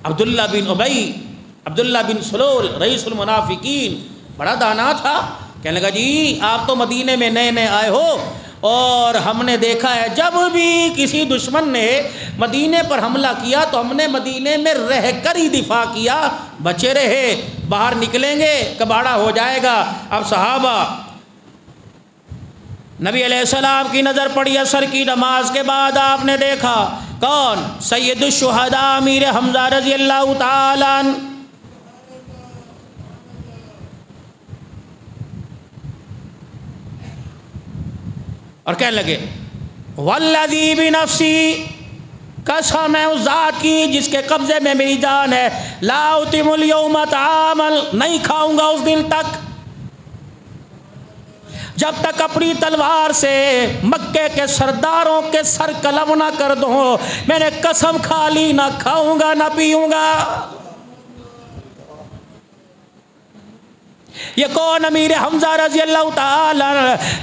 عبداللہ بن ابی، عبداللہ بن سلول رئیس المنافقین بڑا دانا تھا، کہنے لگا جی آپ تو مدینے میں نئے نئے آئے ہو اور ہم نے دیکھا ہے جب بھی کسی دشمن نے مدینے پر حملہ کیا تو ہم نے مدینے میں رہ کر ہی دفاع کیا، بچے رہے، باہر نکلیں گے کباڑا ہو جائے گا۔ اب صحابہ، نبی علیہ السلام کی نظر پڑی عصر کی نماز کے بعد، آپ نے دیکھا کون؟ سید الشہداء امیر حمزہ رضی اللہ تعالی عنہ، اور کہنے لگے والذی بنفسی، قسم ہے اس ذات کی جس کے قبضے میں میری جان ہے، لا اتم اليوم طعاما، نہیں کھاؤں گا اس دن تک جب تک اپنی تلوار سے مکے کے سرداروں کے سر قلم نہ کر دوں، میں نے قسم کھا لی نہ کھاؤں گا نہ پیوں گا۔ یہ کون؟ امیر حمزہ رضی اللہ تعالیٰ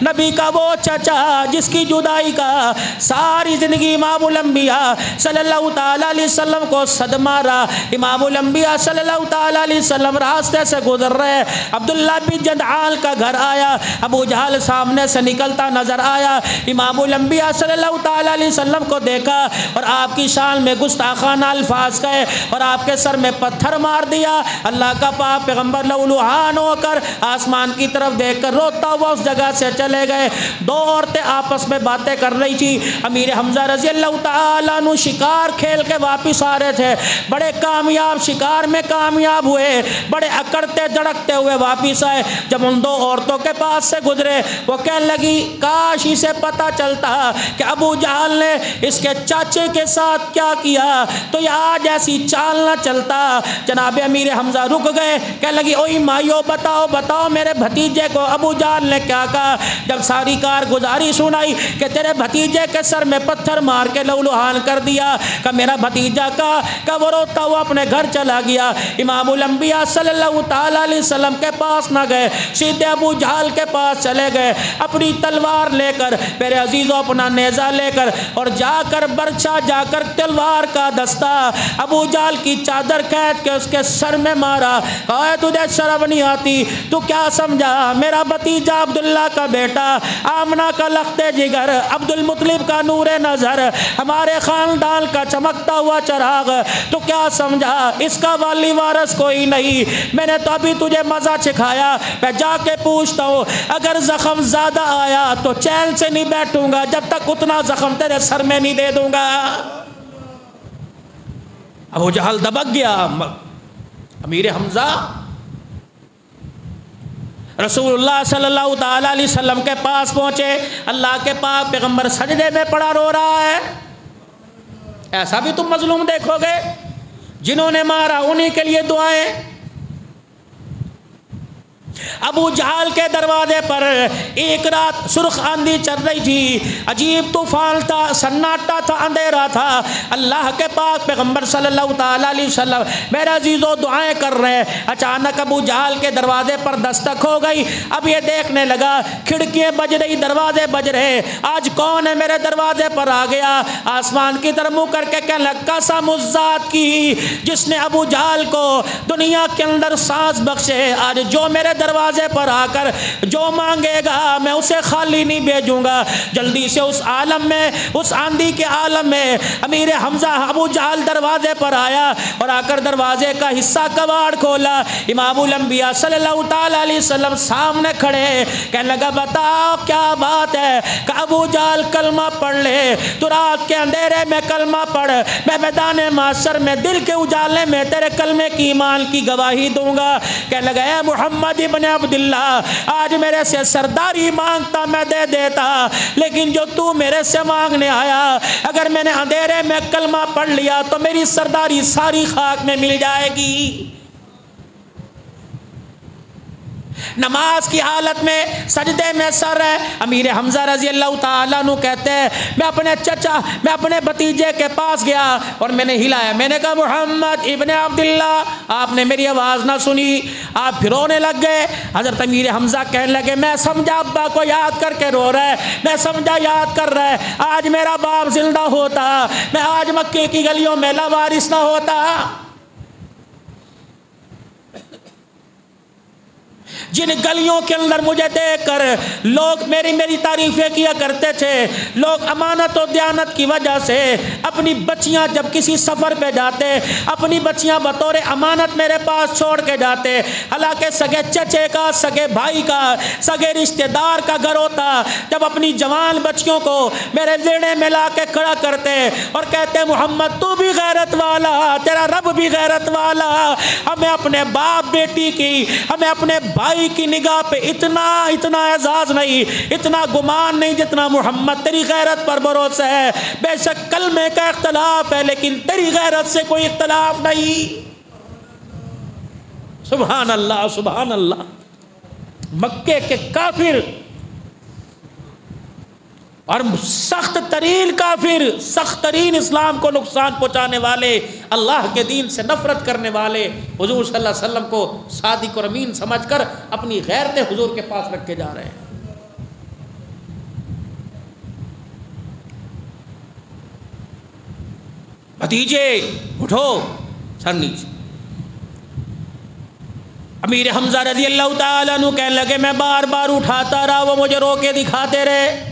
نبی کا وہ چچا جس کی جدائی کا ساری زندگی امام الانبیاء صلی اللہ تعالیٰ علیہ وسلم کو صدمہ رہا. امام الانبیاء صلی اللہ تعالیٰ علیہ وسلم راستے سے گزر رہے، عبداللہ بن جدعان کا گھر آیا، ابو جہل سامنے سے نکلتا نظر آیا. امام الانبیاء صلی اللہ تعالیٰ علیہ وسلم کو دیکھا اور آپ کی شان میں گستاخانہ الفاظ کہے اور آپ کے سر میں پتھر مار دیا. اللہ کا پاک پیغمبر لہولہان ہو کر آسمان کی طرف دیکھ کر روتا ہوا اس جگہ سے چلے گئے. دو عورتیں آپس میں باتیں کر رہی تھی. امیر حمزہ رضی اللہ تعالیٰ عنہ شکار کھیل کے واپس آ رہے تھے، بڑے کامیاب شکار میں کامیاب ہوئے، بڑے اکڑتے دڑکتے ہوئے واپس آئے. جب ان دو عورتوں کے پاس سے گزرے وہ کہنے لگی کاش اسے پتہ چلتا کہ ابو جہل نے اس کے چاچے کے ساتھ کیا کیا تو یہ آج ایسی چال نہ چلتا. جناب امیر حمزہ رک گئے، کہنے لگی اوئی مائیو بتاؤ بتاؤ میرے بھتیجے کو ابو جہل نے کیا کہا. جب ساری کارگزاری سنائی کہ تیرے بھتیجے کے سر میں پتھر مار کے لہولہان کر دیا، کہ میرا بھتیجا کا وہ روتا ہوا اپنے گھر چلا گیا. امام الانبیاء صلی اللہ تعالیٰ علیہ وسلم کے پاس نہ گئے، سیدھے ابو جہل کے پاس چلے گئے، اپنی تلوار لے کر میرے عزیزوں اپنا نیزہ لے کر اور جا کر برچا جا کر تلوار کا دستہ ابو جہل کی چادر کھینچ کے اس کے سر میں مارا. کہا تجھے شرم نہیں آتی؟ تو کیا سمجھا میرا بھتیجا عبداللہ کا بیٹا، آمنہ کا لخت جگر، عبد المطلب کا نور نظر، ہمارے خاندان کا چمکتا ہوا چراغ، تو کیا سمجھا اس کا والی وارث کوئی نہیں؟ میں نے تو ابھی تجھے مزہ چکھایا، میں جا کے پوچھتا ہوں اگر زخم زیادہ آیا تو چین سے نہیں بیٹھوں گا جب تک اتنا زخم تیرے سر میں نہیں دے دوں گا. ابو جہل دبک گیا. امیر حمزہ رسول اللہ صلی اللہ تعالیٰ علیہ وسلم کے پاس پہنچے، اللہ کے پاک پیغمبر سجدے میں پڑا رو رہا ہے. ایسا بھی تم مظلوم دیکھو گے؟ جنہوں نے مارا انہی کے لیے دعائیں. ابو جہل کے دروازے پر ایک رات سرخ آندھی چل رہی تھی، عجیب طوفان تھا، سناٹا تھا، اندھیرا تھا. اللہ کے پاک پیغمبر صلی اللہ تعالیٰ علیہ وسلم میرے عزیزوں دعائیں کر رہے. اچانک ابو جہل کے دروازے پر دستک ہو گئی. اب یہ دیکھنے لگا کھڑکیاں بج رہی، دروازے بج رہے. آج کون ہے میرے دروازے پر آ گیا؟ آسمان کی طرف منہ کر کے کہنے لگا قسم اس ذات کی جس نے ابو جہل کو دنیا کے اندر سانس بخشے، آج جو میرے دروازے پر آ کر جو مانگے گا میں اسے خالی نہیں بھیجوں گا. جلدی سے اس عالم میں، اس آندھی کے عالم میں امیر حمزہ ابو جہل دروازے پر آیا اور آ کر دروازے کا حصہ کباڑ کھولا. امام الانبیاء صلی اللہ تعالیٰ علیہ وسلم سامنے کھڑے، کہنے لگا بتاؤ کیا بات ہے؟ کہ ابو جہل کلمہ پڑھ لے تو رات کے اندھیرے میں کلمہ پڑھ، میں میدان محشر میں دل کے اجالے میں تیرے کلمے کی ایمان کی گواہی دوں گا. کہنے لگا اے محمد ابن عبداللہ آج میرے سے سرداری مانگتا میں دے دیتا، لیکن جو تو میرے سے مانگنے آیا اگر میں نے اندھیرے میں کلمہ پڑھ لیا تو میری سرداری ساری خاک میں مل جائے گی. نماز کی حالت میں سجدے میں سر ہے. امیر حمزہ رضی اللہ تعالیٰ عنہ کہتے ہیں میں اپنے چچا، میں اپنے بھتیجے کے پاس گیا اور میں نے ہلایا، میں نے کہا محمد ابن عبداللہ. آپ نے میری آواز نہ سنی، آپ پھر رونے لگ گئے. حضرت امیر حمزہ کہنے لگے میں سمجھا ابا کو یاد کر کے رو رہا ہے، میں سمجھا یاد کر رہا ہے. آج میرا باپ زندہ ہوتا میں آج مکے کی گلیوں میں لاوارث نہ ہوتا. جن گلیوں کے اندر مجھے دیکھ کر لوگ میری تعریفیں کیا کرتے تھے، لوگ امانت و دیانت کی وجہ سے اپنی بچیاں جب کسی سفر پہ جاتے اپنی بچیاں بطور امانت میرے پاس چھوڑ کے جاتے، حالانکہ سگے چچے کا، سگے بھائی کا، سگے رشتہ دار کا گھر ہوتا. جب اپنی جوان بچیوں کو میرے لیڑے میں لا کے کھڑا کرتے اور کہتے محمد تو بھی غیرت والا، تیرا رب بھی غیرت والا. ہمیں اپنے باپ بیٹی کی، ہمیں اپنے بھائی کی نگاہ پہ اتنا اعزاز نہیں، اتنا گمان نہیں جتنا محمد تیری غیرت پر بھروسہ ہے. بے شک کلمے کا اختلاف ہے لیکن تیری غیرت سے کوئی اختلاف نہیں. سبحان اللہ سبحان اللہ. مکے کے کافر اور سخت ترین کافر، سخت ترین اسلام کو نقصان پہنچانے والے، اللہ کے دین سے نفرت کرنے والے حضور صلی اللہ علیہ وسلم کو صادق اور امین سمجھ کر اپنی غیرتیں حضور کے پاس رکھ کے جا رہے ہیں۔ بھتیجے اٹھو، سر نیچے۔ امیر حمزہ رضی اللہ تعالیٰ عنہ کہنے لگے میں بار بار اٹھاتا رہا، وہ مجھے رو کے دکھاتے رہے۔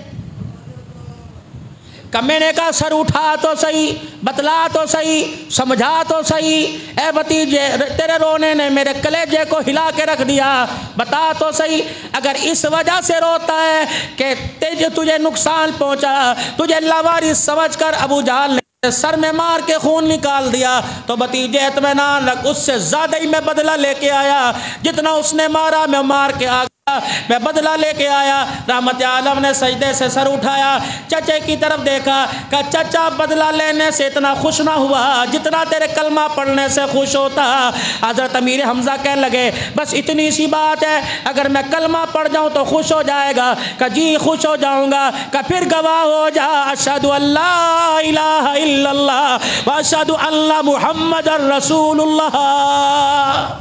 کہ میں نے کہا سر اٹھا تو صحیح، بتلا تو صحیح، سمجھا تو صحیح، اے بھتیجے تیرے رونے نے میرے کلیجے کو ہلا کے رکھ دیا، بتا تو صحیح اگر اس وجہ سے روتا ہے کہ تجھے نقصان پہنچا، تجھے لاوارث سمجھ کر ابو جہل نے سر میں مار کے خون نکال دیا، تو بھتیجے اطمینان رکھ اس سے زیادہ ہی میں بدلہ لے کے آیا، جتنا اس نے مارا میں مار کے آ گیا، میں بدلہ لے کے آیا۔ رحمت عالم نے سجدے سے سر اٹھایا، چچے کی طرف دیکھا کہ چچا بدلہ لینے سے اتنا خوش نہ ہوا جتنا تیرے کلمہ پڑھنے سے خوش ہوتا۔ حضرت امیر حمزہ کہنے لگے بس اتنی سی بات ہے، اگر میں کلمہ پڑھ جاؤں تو خوش ہو جائے گا؟ کہ جی خوش ہو جاؤں گا۔ کہ پھر گواہ ہو جا اشہد ان لا الہ الا اللہ واشہد ان محمد رسول اللہ۔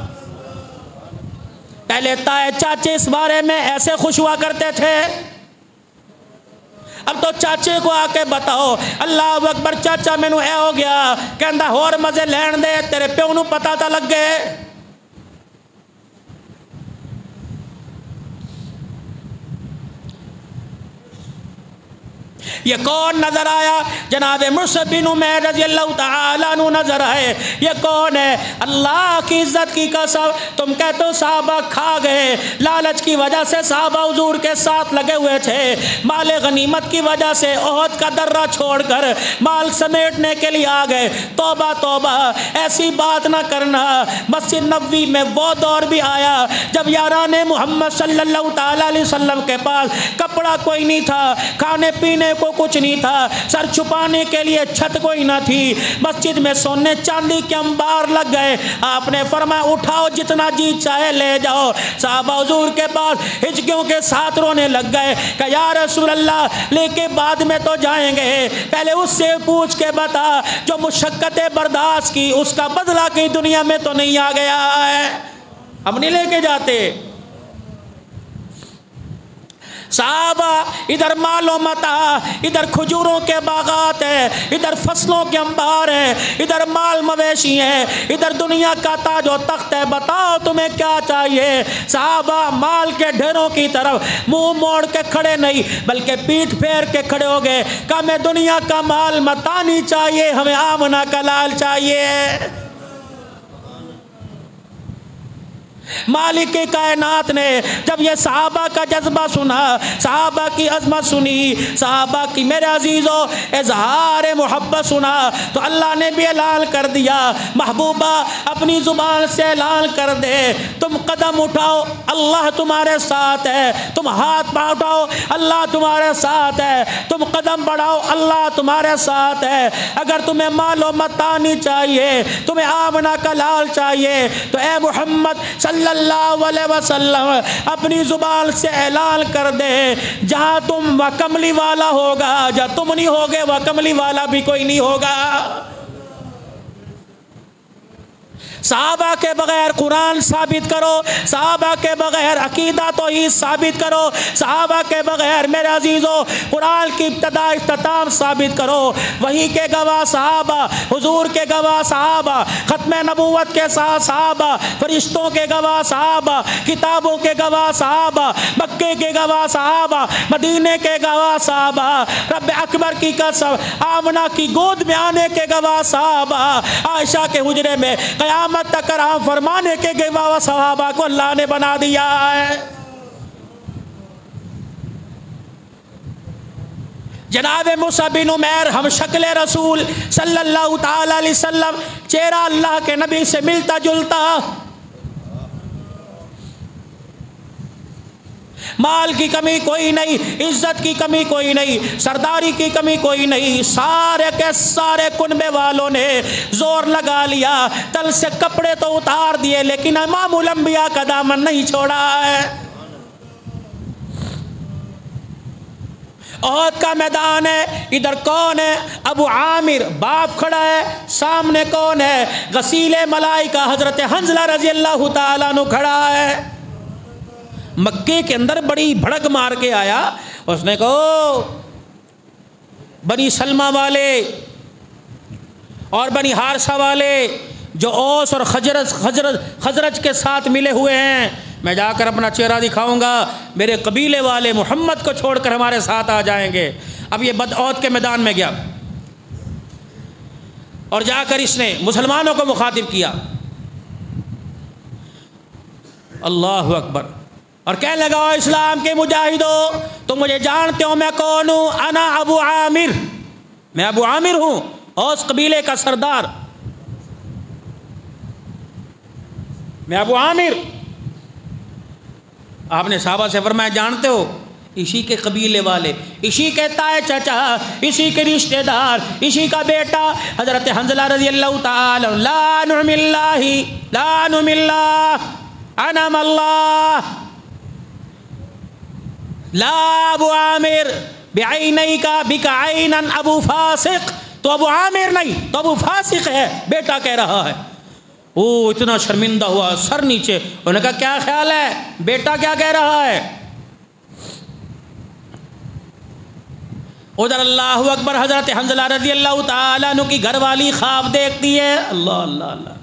پہلے تائے چاچے اس بارے میں ایسے خوش ہوا کرتے تھے، اب تو چاچے کو آ کے بتاؤ اللہ اکبر چاچا مینو اے ہو گیا، کہندا ہور مزے لین دے، تیرے پیو نو پتہ تا لگ گئے۔ یہ کون نظر آیا؟ جناب مصعب بن عمیر رضی اللہ تعالیٰ عنہ نظر آئے۔ یہ کون ہے؟ اللہ کی عزت کی قسم، تم کہتے ہو صحابہ کھا گئے، لالچ کی وجہ سے صحابہ حضور کے ساتھ لگے ہوئے تھے، مال غنیمت کی وجہ سے احد کا درہ چھوڑ کر مال سمیٹنے کے لیے آ گئے۔ توبہ توبہ، ایسی بات نہ کرنا۔ مسجد نبوی میں وہ دور بھی آیا جب یاران محمد صلی اللہ تعالیٰ علیہ وسلم کے پاس کپڑا کوئی نہیں تھا، کھانے پینے کو کچھ نہیں تھا، سر چھپانے کے لیے چھت کوئی نہ تھی، مسجد میں سونے چاندی کے انبار لگ گئے۔ آپ نے فرمایا اٹھاؤ جتنا جی چاہے لے جاؤ۔ صحابہ حضور کے پاس ہچکیوں کے ساتھ رونے لگ گئے کہ یا رسول اللہ لے کے بعد میں تو جائیں گے، پہلے اس سے پوچھ کے بتا جو مشقتیں برداشت کی اس کا بدلہ کی دنیا میں تو نہیں آ گیا ہے، ہم نہیں لے کے جاتے۔ صحابہ ادھر مال و متاع، ادھر کھجوروں کے باغات ہیں، ادھر فصلوں کے انبار ہیں، ادھر مال مویشی ہیں، ادھر دنیا کا تاج و تخت ہے، بتاؤ تمہیں کیا چاہیے؟ صحابہ مال کے ڈھیروں کی طرف منہ موڑ کے کھڑے نہیں بلکہ پیٹھ پھیر کے کھڑے ہو گئے کہ ہمیں دنیا کا مال متاع نہیں چاہیے، ہمیں آمنہ کا لال چاہیے۔ مالک کائنات نے جب یہ صحابہ کا جذبہ سنا، صحابہ کی عظمت سنی، صحابہ کی میرے عزیزوں اظہار محبت سنا، تو اللہ نے بھی اعلان کر دیا، محبوبہ اپنی زبان سے اعلان کر دے، تم قدم اٹھاؤ اللہ تمہارے ساتھ ہے، تم ہاتھ اٹھاؤ اللہ تمہارے ساتھ ہے، تم قدم بڑھاؤ اللہ تمہارے ساتھ ہے۔ اگر تمہیں مال و متاع نہیں چاہیے، تمہیں آمنہ کا لال چاہیے، تو اے محمد صلی اللہ علیہ وسلم اپنی زبان سے اعلان کر دے، جہاں تم وہ کملی والا ہوگا، جہاں تم نہیں ہوگے وہ کملی والا بھی کوئی نہیں ہوگا۔ صحابہ کے بغیر قرآن ثابت کرو، صحابہ کے بغیر عقیدہ توحید ثابت کرو، صحابہ کے بغیر میرے عزیزو قرآن کی ابتدا اختتام ثابت کرو۔ وحی کے گواہ صحابہ، حضور کے گواہ صحابہ، ختم نبوت کے ساتھ صحابہ، فرشتوں کے گواہ صحابہ، کتابوں کے گواہ صحابہ، مکے کے گواہ صحابہ، مدینے کے گواہ صحابہ، رب اکبر کی قسم آمنہ کی گود میں آنے کے گواہ صحابہ، عائشہ کے حجرے میں قیامت تک رام فرمانے کے گواہ صحابہ کو اللہ نے بنا دیا ہے۔ جناب مصعب بن عمیر ہم شکل رسول صلی اللہ تعالی علیہ وسلم، چہرہ اللہ کے نبی سے ملتا جلتا، مال کی کمی کوئی نہیں، عزت کی کمی کوئی نہیں، سرداری کی کمی کوئی نہیں، سارے کے سارے کنبے والوں نے زور لگا لیا، تل سے کپڑے تو اتار دیے لیکن امام الانبیاء کا دامن نہیں چھوڑا ہے۔ احد کا میدان ہے، ادھر کون ہے؟ ابو عامر باپ کھڑا ہے، سامنے کون ہے؟ غسیل ملائکہ حضرت حنظلہ رضی اللہ تعالیٰ عنہ کھڑا ہے۔ مکے کے اندر بڑی بھڑک مار کے آیا، اس نے کہو بنی سلمہ والے اور بنی حارثہ والے جو اوس اور خزرج کے ساتھ ملے ہوئے ہیں، میں جا کر اپنا چہرہ دکھاؤں گا، میرے قبیلے والے محمد کو چھوڑ کر ہمارے ساتھ آ جائیں گے۔ اب یہ احد کے میدان میں گیا اور جا کر اس نے مسلمانوں کو مخاطب کیا، اللہ اکبر، اور کہنے لگا اسلام کے مجاہدوں، تم مجھے جانتے ہو میں کون ہوں؟ انا ابو عامر، میں ابو عامر ہوں، اوس قبیلے کا سردار، میں ابو عامر۔ آپ نے صحابہ سے فرمایا جانتے ہو؟ اسی کے قبیلے والے، اسی کے تائے چچا، اسی کے رشتہ دار، اسی کا بیٹا حضرت حنظلہ رضی اللہ تعالی لا نعم اللہ لا نعم اللہ انعم اللہ لا ابو عامر بعینیک بک عینا ابو فاسق، تو ابو عامر نہیں تو ابو فاسق ہے، بیٹا کہہ رہا ہے۔ وہ اتنا شرمندہ ہوا، سر نیچے، انہوں نے کہا کیا خیال ہے بیٹا کیا کہہ رہا ہے؟ ادھر اللہ اکبر، حضرت حنظلہ رضی اللہ تعالیٰ عنہ کی گھر والی خواب دیکھتی ہے، اللہ اللہ اللہ،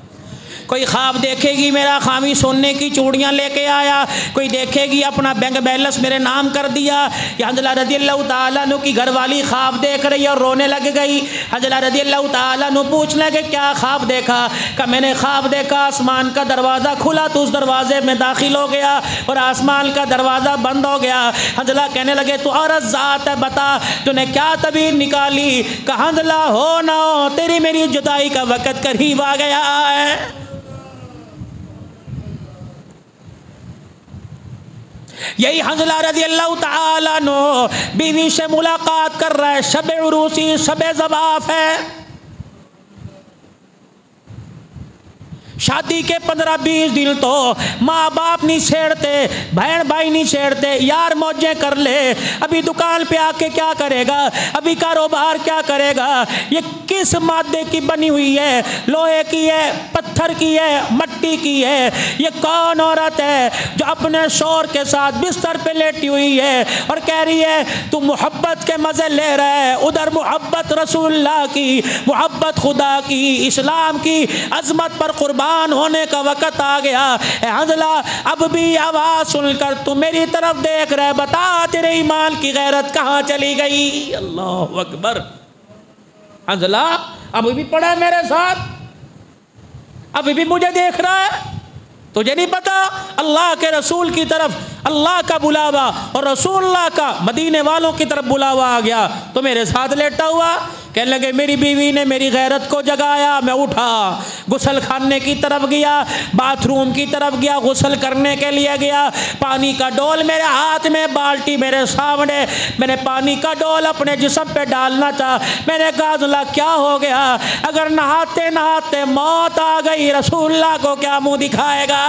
کوئی خواب دیکھے گی میرا خامی سونے کی چوڑیاں لے کے آیا، کوئی دیکھے گی اپنا بینک بیلنس میرے نام کر دیا۔ یہ حنظلہ رضی اللہ تعالیٰ عنہ کی گھر والی خواب دیکھ رہی اور رونے لگ گئی۔ حنظلہ رضی اللہ تعالیٰ عنہ پوچھنے کہ کیا خواب دیکھا؟ کہ میں نے خواب دیکھا آسمان کا دروازہ کھلا تو اس دروازے میں داخل ہو گیا اور آسمان کا دروازہ بند ہو گیا۔ حنظلہ کہنے لگے تو عورت ذات ہے، بتا تو نے کیا تعبیر نکالی؟ کہ حنظلہ ہو نہ ہو تیری میری جدائی کا وقت قریب آ گیا ہے۔ یہی حنظلہ رضی اللہ تعالیٰ عنہ بیوی سے ملاقات کر رہا ہے، شب عروسی شب زواف ہے، شادی کے 15-20 دن تو ماں باپ نہیں چھیڑتے، بہن بھائی نہیں چھیڑتے، یار موجیں کر لے، ابھی دکان پہ آ کے کیا کرے گا، ابھی کاروبار کیا کرے گا، یہ کس مادے کی بنی ہوئی ہے، لوہے کی ہے، پتھر کی ہے، مٹی کی ہے، یہ کون عورت ہے جو اپنے شوہر کے ساتھ بستر پہ لیٹی ہوئی ہے اور کہہ رہی ہے تو محبت کے مزے لے رہا ہے، ادھر محبت رسول اللہ کی، محبت خدا کی، اسلام کی عظمت پر قربان ہونے کا وقت آ گیا۔ اے حنظلہ اب بھی آواز سن کر تو میری طرف دیکھ رہے، بتا تیرے ایمان کی غیرت کہاں چلی گئی؟ اللہ اکبر، حنظلہ ابھی بھی پڑا ہے میرے ساتھ، ابھی بھی مجھے دیکھ رہا ہے، تجھے نہیں پتا اللہ کے رسول کی طرف اللہ کا بلاوا اور رسول اللہ کا مدینے والوں کی طرف بلاوا آ گیا تو میرے ساتھ لیٹا ہوا۔ کہنے لگے میری بیوی نے میری غیرت کو جگایا، میں اٹھا، غسل خانے کی طرف گیا، باتھ روم کی طرف گیا، غسل کرنے کے لیے گیا، پانی کا ڈول میرے ہاتھ میں، بالٹی میرے سامنے، میں نے پانی کا ڈول اپنے جسم پہ ڈالنا تھا، میں نے کہا اللہ کیا ہو گیا؟ اگر نہاتے نہاتے موت آ گئی رسول اللہ کو کیا منہ دکھائے گا؟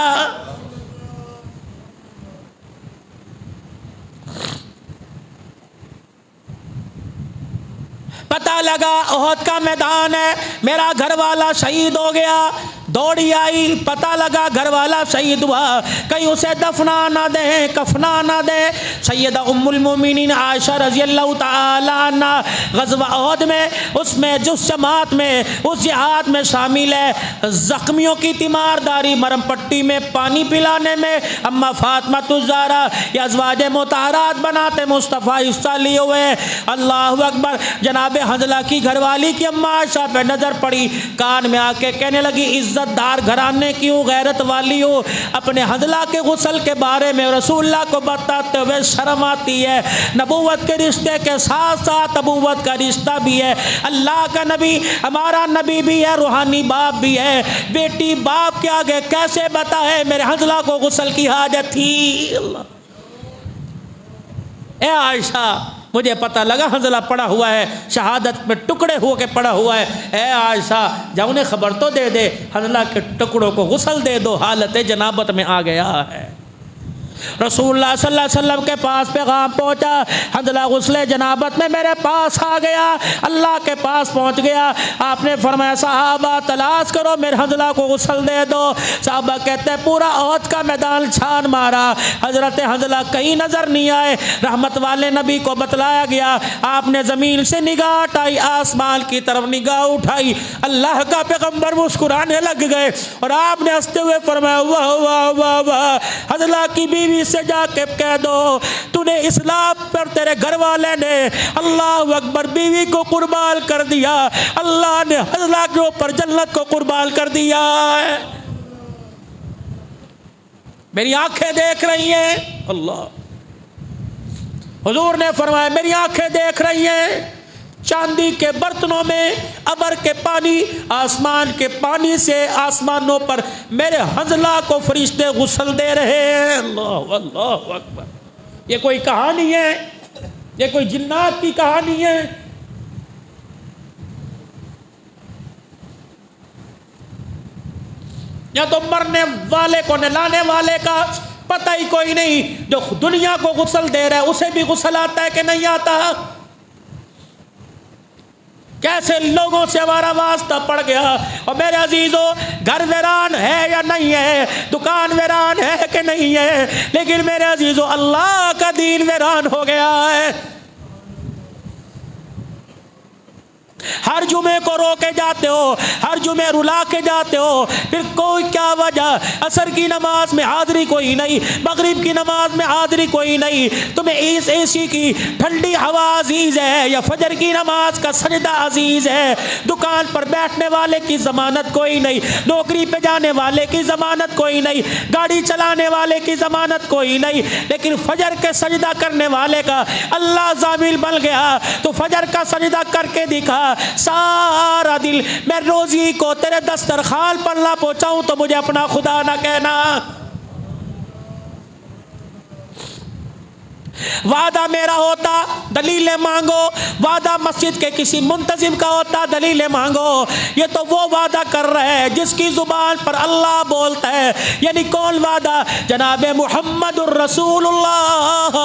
پتہ لگا احد کا میدان ہے، میرا گھر والا شہید ہو گیا، دوڑی آئی، پتہ لگا گھر والا شہید ہوا، کہیں اسے دفنا نہ دیں، کفنا نہ دیں۔ سیدہ ام المومنین عائشہ رضی اللہ تعالی عنہ غزوہ احد میں، اس میں جس جماعت میں اس جہاد میں شامل ہے، زخمیوں کی تیمارداری، مرم پٹی میں پانی پلانے میں اما فاطمہ الزہرا یا ازواج مطہرات بناتے مصطفیٰ حصہ لیے ہوئے۔ اللہ اکبر، جناب حنظلہ کی گھر والی کی اما عائشہ پہ نظر پڑی، کان میں آ کے کہنے لگی عزت دار گھرانے کی ہوں، غیرت والی ہوں، اپنے حنظلہ کے غسل کے بارے میں رسول اللہ کو بتاتے ہوئے شرم آتی ہے۔ نبوت کے رشتے کے ساتھ ساتھ نبوت کا رشتہ بھی ہے، اللہ کا نبی ہمارا نبی بھی ہے، روحانی باپ بھی ہے، بیٹی باپ کے آگے کیسے بتائے میرے حنظلہ کو غسل کی حاجت تھی؟ اللہ، اے عائشہ مجھے پتہ لگا حنظلہ پڑا ہوا ہے، شہادت میں ٹکڑے ہو کے پڑا ہوا ہے، اے عائشہ جا انہیں خبر تو دے دے، حنظلہ کے ٹکڑوں کو غسل دے دو، حالت جنابت میں آ گیا ہے۔ رسول اللہ صلی اللہ علیہ وسلم کے پاس پیغام پہنچا، حنظلہ غسل جنابت میں میرے پاس آ گیا، اللہ کے پاس پہنچ گیا۔ آپ نے فرمایا صحابہ تلاش کرو میرے حنظلہ کو غسل دے دو۔ صحابہ کہتے ہیں پورا احد کا میدان چھان مارا، حضرت حنظلہ کہیں نظر نہیں آئے۔ رحمت والے نبی کو بتلایا گیا، آپ نے زمین سے نگاہ اٹھائی، آسمان کی طرف نگاہ اٹھائی، اللہ کا پیغمبر مسکرانے لگ گئے اور آپ نے ہنستے ہوئے فرمایا واہ واہ واہ واہ، حنظلہ کی بیوی سے جا کے کہہ دو تو نے اسلام پر تیرے گھر والے نے اللہ اکبر بیوی کو قربان کر دیا، اللہ نے حنظلہ کے اوپر جنت کو قربان کر دیا ہے۔ میری آنکھیں دیکھ رہی ہیں، اللہ حضور نے فرمایا میری آنکھیں دیکھ رہی ہیں، چاندی کے برتنوں میں ابر کے پانی، آسمان کے پانی سے آسمانوں پر میرے حنظلہ کو فرشتے غسل دے رہے ہیں۔ اللہ اللہ اکبر، یہ کوئی کہانی ہے؟ یہ کوئی جنات کی کہانی ہے؟ یا تو مرنے والے کو نہلانے والے کا پتہ ہی کوئی نہیں، جو دنیا کو غسل دے رہا ہے اسے بھی غسل آتا ہے کہ نہیں آتا؟ کیسے لوگوں سے ہمارا واسطہ پڑ گیا۔ اور میرے عزیزو، گھر ویران ہے یا نہیں ہے، دکان ویران ہے کہ نہیں ہے، لیکن میرے عزیزو اللہ کا دین ویران ہو گیا ہے۔ ہر جمعے کو رو کے جاتے ہو، ہر جمعے رلا کے جاتے ہو، پھر کوئی کیا وجہ؟ عصر کی نماز میں حاضری کوئی نہیں، مغرب کی نماز میں حاضری کوئی نہیں، تمہیں اس اے سی کی ٹھنڈی ہوا عزیز ہے یا فجر کی نماز کا سجدہ عزیز ہے؟ دکان پر بیٹھنے والے کی ضمانت کوئی نہیں، نوکری پہ جانے والے کی ضمانت کوئی نہیں، گاڑی چلانے والے کی ضمانت کوئی نہیں، لیکن فجر کے سجدہ کرنے والے کا اللہ ضامن بن گیا۔ تو فجر کا سجدہ کر کے دکھا، سارا دل میں روزی کو تیرے دسترخوان پر نہ پہنچاؤں تو مجھے اپنا خدا نہ کہنا۔ وعدہ میرا ہوتا دلیلیں مانگو، وعدہ مسجد کے کسی منتظم کا ہوتا دلیلیں مانگو، یہ تو وہ وعدہ کر رہے ہیں جس کی زبان پر اللہ بولتا ہے۔ یعنی کون وعدہ؟ جناب محمد الرسول اللہ،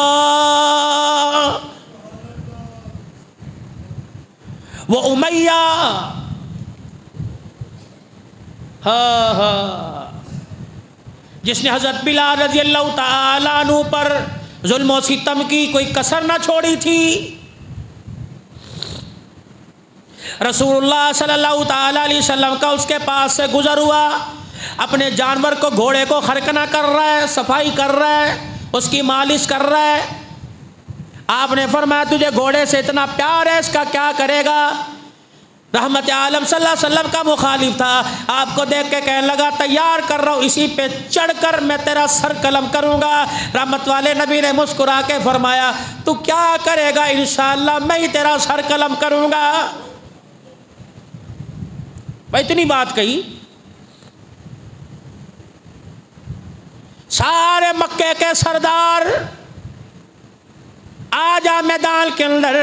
وہ امیہ، جس نے حضرت بلال رضی اللہ تعالیٰ عنہ پر ظلم و ستم کی کوئی کسر نہ چھوڑی تھی۔ رسول اللہ صلی اللہ تعالیٰ علیہ وسلم کا اس کے پاس سے گزر ہوا، اپنے جانور کو، گھوڑے کو خرکنا کر رہا ہے، صفائی کر رہا ہے، اس کی مالش کر رہا ہے۔ آپ نے فرمایا تجھے گھوڑے سے اتنا پیار ہے، اس کا کیا کرے گا؟ رحمت عالم صلی اللہ علیہ وسلم کا مخالف تھا، آپ کو دیکھ کے کہنے لگا تیار کر رہا ہوں، اسی پہ چڑھ کر میں تیرا سر قلم کروں گا۔ رحمت والے نبی نے مسکرا کے فرمایا تو کیا کرے گا؟ انشاءاللہ میں ہی تیرا سر قلم کروں گا۔ بھائی اتنی بات کہی، سارے مکے کے سردار آ جا میدان کے اندر،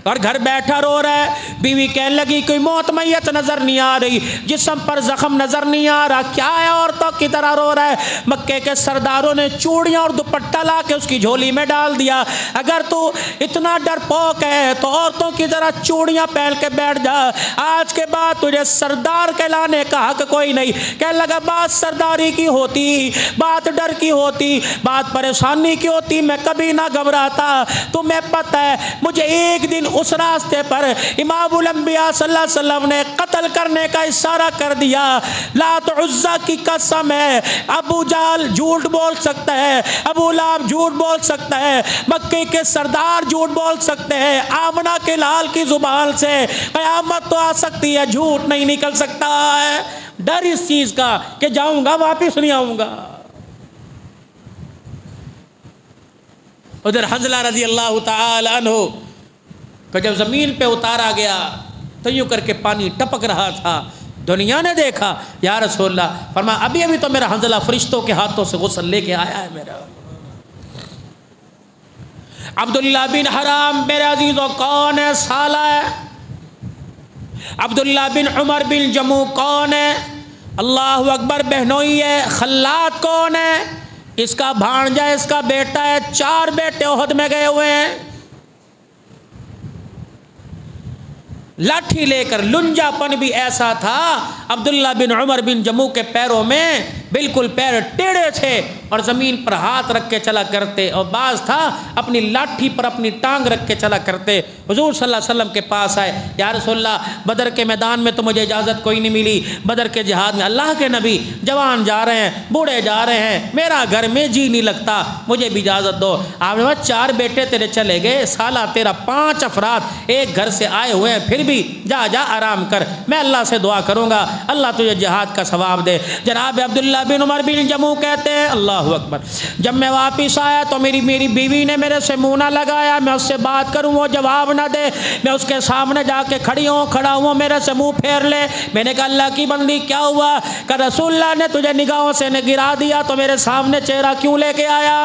اور گھر بیٹھا رو رہا ہے۔ بیوی کہنے لگی کوئی موت میت نظر نہیں آ رہی، جسم پر زخم نظر نہیں آ رہا، کیا ہے عورتوں کی طرح رو رہا ہے؟ مکے کے سرداروں نے چوڑیاں اور دوپٹہ لا کے اس کی جھولی میں ڈال دیا، اگر تو اتنا ڈرپوک ہے تو عورتوں کی طرح چوڑیاں پہن کے بیٹھ جا، آج کے بعد تجھے سردار کہلانے کا حق کوئی نہیں۔ کہنے لگا بات سرداری کی ہوتی، بات ڈر کی ہوتی، بات پریشانی کی ہوتی، میں کبھی نہ گھبراتا۔ تمہیں پتہ ہے مجھے ایک دن اس راستے پر امام الانبیاء صلی اللہ علیہ وسلم نے قتل کرنے کا اشارہ کر دیا۔ لات عزا کی قسم ہے، ابو جہل جھوٹ بول سکتا ہے، ابو لہب جھوٹ بول سکتا ہے، مکے کے سردار جھوٹ بول سکتے ہیں، آمنہ کے لال کی زبان سے قیامت تو آ سکتی ہے، جھوٹ نہیں نکل سکتا ہے۔ ڈر اس چیز کا کہ جاؤں گا واپس نہیں آؤں گا۔ ادھر حنظلہ رضی اللہ تعالی عنہ کہ جب زمین پہ اتارا گیا تو یوں کر کے پانی ٹپک رہا تھا، دنیا نے دیکھا، یا رسول اللہ، فرمایا ابھی ابھی تو میرا حنظلہ فرشتوں کے ہاتھوں سے غسل لے کے آیا ہے۔ میرا عبداللہ بن حرام میرے عزیزوں کون ہے؟ سالہ ہے۔ عبداللہ بن عمر بن جموع کون ہے؟ اللہ اکبر، بہنوئی ہے۔ خلاد کون ہے؟ اس کا بھانجا، اس کا بیٹا ہے، 4 بیٹے احد میں گئے ہوئے ہیں، لاٹھی لے کر۔ لنجا پن بھی ایسا تھا، عبداللہ بن عمر بن جموح کے پیروں میں بالکل پیر ٹیڑھے تھے اور زمین پر ہاتھ رکھ کے چلا کرتے، اور بعض تھا اپنی لاٹھی پر اپنی ٹانگ رکھ کے چلا کرتے۔ حضور صلی اللہ علیہ وسلم کے پاس آئے، یا رسول اللہ بدر کے میدان میں تو مجھے اجازت کوئی نہیں ملی، بدر کے جہاد میں اللہ کے نبی جوان جا رہے ہیں، بوڑھے جا رہے ہیں، میرا گھر میں جی نہیں لگتا، مجھے بھی اجازت دو۔ آپ نے کہا 4 بیٹے تیرے چلے گئے، سالہ تیرا 5 افراد ایک گھر سے آئے ہوئے ہیں، پھر بھی جا جا آرام کر، میں اللہ سے دعا کروں گا اللہ تجھے جہاد کا ثواب دے۔ جناب عبداللہ بن عمر بن جموح کہتے ہیں اللہ اکبر، جب میں واپس آیا تو میری بیوی نے میرے سے منہ نہ لگایا، میں اس سے بات کروں وہ جواب نہ دے، میں اس کے سامنے جا کے کھڑا ہوں میرے سے منہ پھیر لے۔ میں نے کہا اللہ کی بندی کیا ہوا؟ کہ رسول اللہ نے تجھے نگاہوں سے گرا دیا تو میرے سامنے چہرہ کیوں لے کے آیا؟